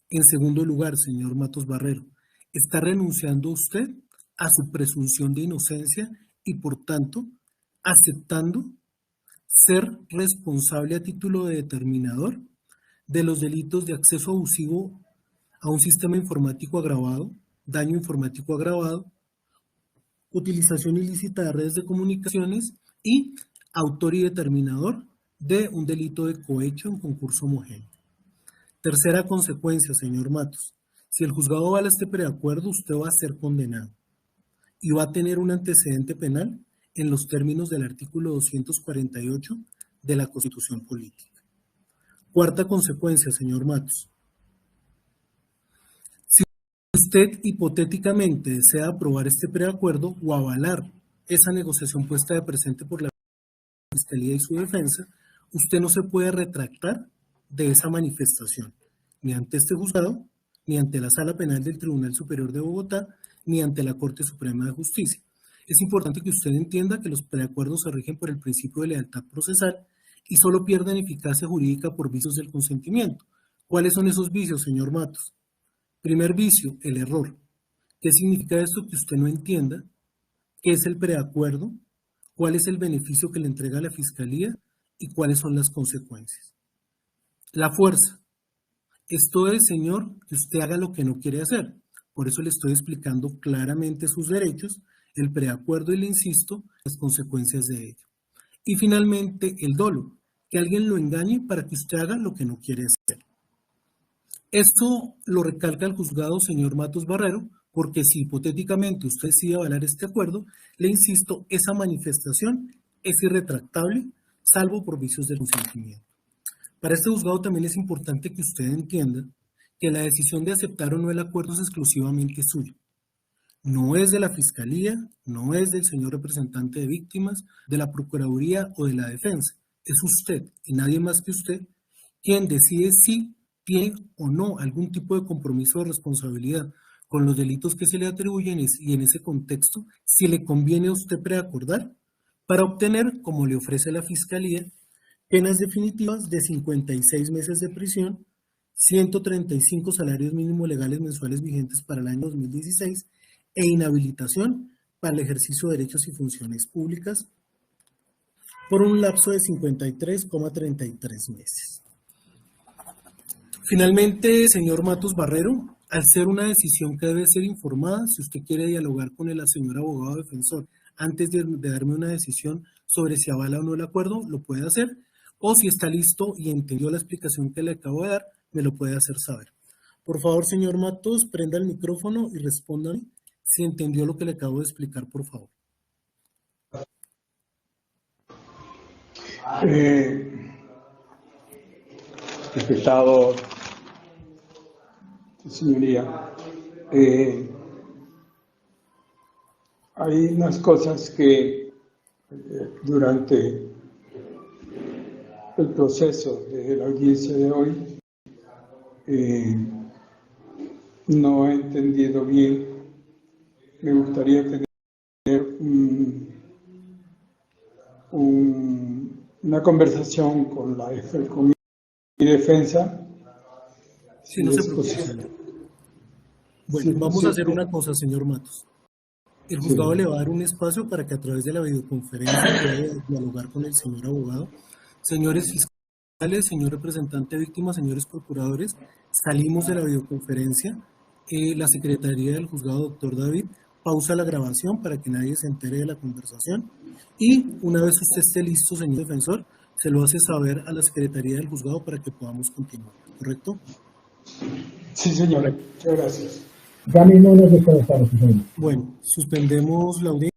En segundo lugar, señor Matos Barrero, está renunciando usted a su presunción de inocencia y por tanto aceptando ser responsable a título de determinador de los delitos de acceso abusivo a un sistema informático agravado, daño informático agravado, utilización ilícita de redes de comunicaciones y autor y determinador de un delito de cohecho en concurso homogéneo. Tercera consecuencia, señor Matos, si el juzgado avala este preacuerdo, usted va a ser condenado y va a tener un antecedente penal en los términos del artículo 248 de la Constitución Política. Cuarta consecuencia, señor Matos, si usted hipotéticamente desea aprobar este preacuerdo o avalar esa negociación puesta de presente por la Fiscalía y su defensa, usted no se puede retractar de esa manifestación, ni ante este juzgado, ni ante la Sala Penal del Tribunal Superior de Bogotá, ni ante la Corte Suprema de Justicia. Es importante que usted entienda que los preacuerdos se rigen por el principio de lealtad procesal y solo pierden eficacia jurídica por vicios del consentimiento. ¿Cuáles son esos vicios, señor Matos? Primer vicio, el error. ¿Qué significa esto? Que usted no entienda qué es el preacuerdo, cuál es el beneficio que le entrega la Fiscalía y cuáles son las consecuencias. La fuerza. Esto es, señor, que usted haga lo que no quiere hacer. Por eso le estoy explicando claramente sus derechos, el preacuerdo y le insisto, las consecuencias de ello. Y finalmente, el dolo, que alguien lo engañe para que usted haga lo que no quiere hacer. Esto lo recalca el juzgado, señor Matos Barrero, porque si hipotéticamente usted decide avalar este acuerdo, le insisto, esa manifestación es irretractable, salvo por vicios del consentimiento. Para este juzgado también es importante que usted entienda que la decisión de aceptar o no el acuerdo es exclusivamente suya. No es de la Fiscalía, no es del señor representante de víctimas, de la Procuraduría o de la Defensa. Es usted y nadie más que usted quien decide si tiene o no algún tipo de compromiso de responsabilidad con los delitos que se le atribuyen y en ese contexto, si le conviene a usted preacordar para obtener, como le ofrece la Fiscalía, penas definitivas de 56 meses de prisión, 135 salarios mínimos legales mensuales vigentes para el año 2016 e inhabilitación para el ejercicio de derechos y funciones públicas por un lapso de 53,33 meses. Finalmente, señor Matos Barrero, al ser una decisión que debe ser informada, si usted quiere dialogar con el señor abogado defensor antes de darme una decisión sobre si avala o no el acuerdo, lo puede hacer, o si está listo y entendió la explicación que le acabo de dar, me lo puede hacer saber. Por favor, señor Matos, prenda el micrófono y respóndame si entendió lo que le acabo de explicar, por favor. Respetado señoría. Hay unas cosas que durante el proceso de la audiencia de hoy no he entendido bien. Me gustaría tener una conversación con la Comité de Defensa. Si no se preocupe. Bueno, Sí, vamos sí, a hacer una cosa, señor Matos. El juzgado le va a dar un espacio para que a través de la videoconferencia pueda dialogar con el señor abogado. Señores fiscales, señor representante de víctimas, señores procuradores, salimos de la videoconferencia. La secretaría del juzgado, doctor David, pausa la grabación para que nadie se entere de la conversación. Y una vez usted esté listo, señor defensor, se lo hace saber a la secretaría del juzgado para que podamos continuar, ¿correcto? Sí, señora. Muchas gracias. Ya mismo nos desconectamos, señor. Bueno, suspendemos la audiencia.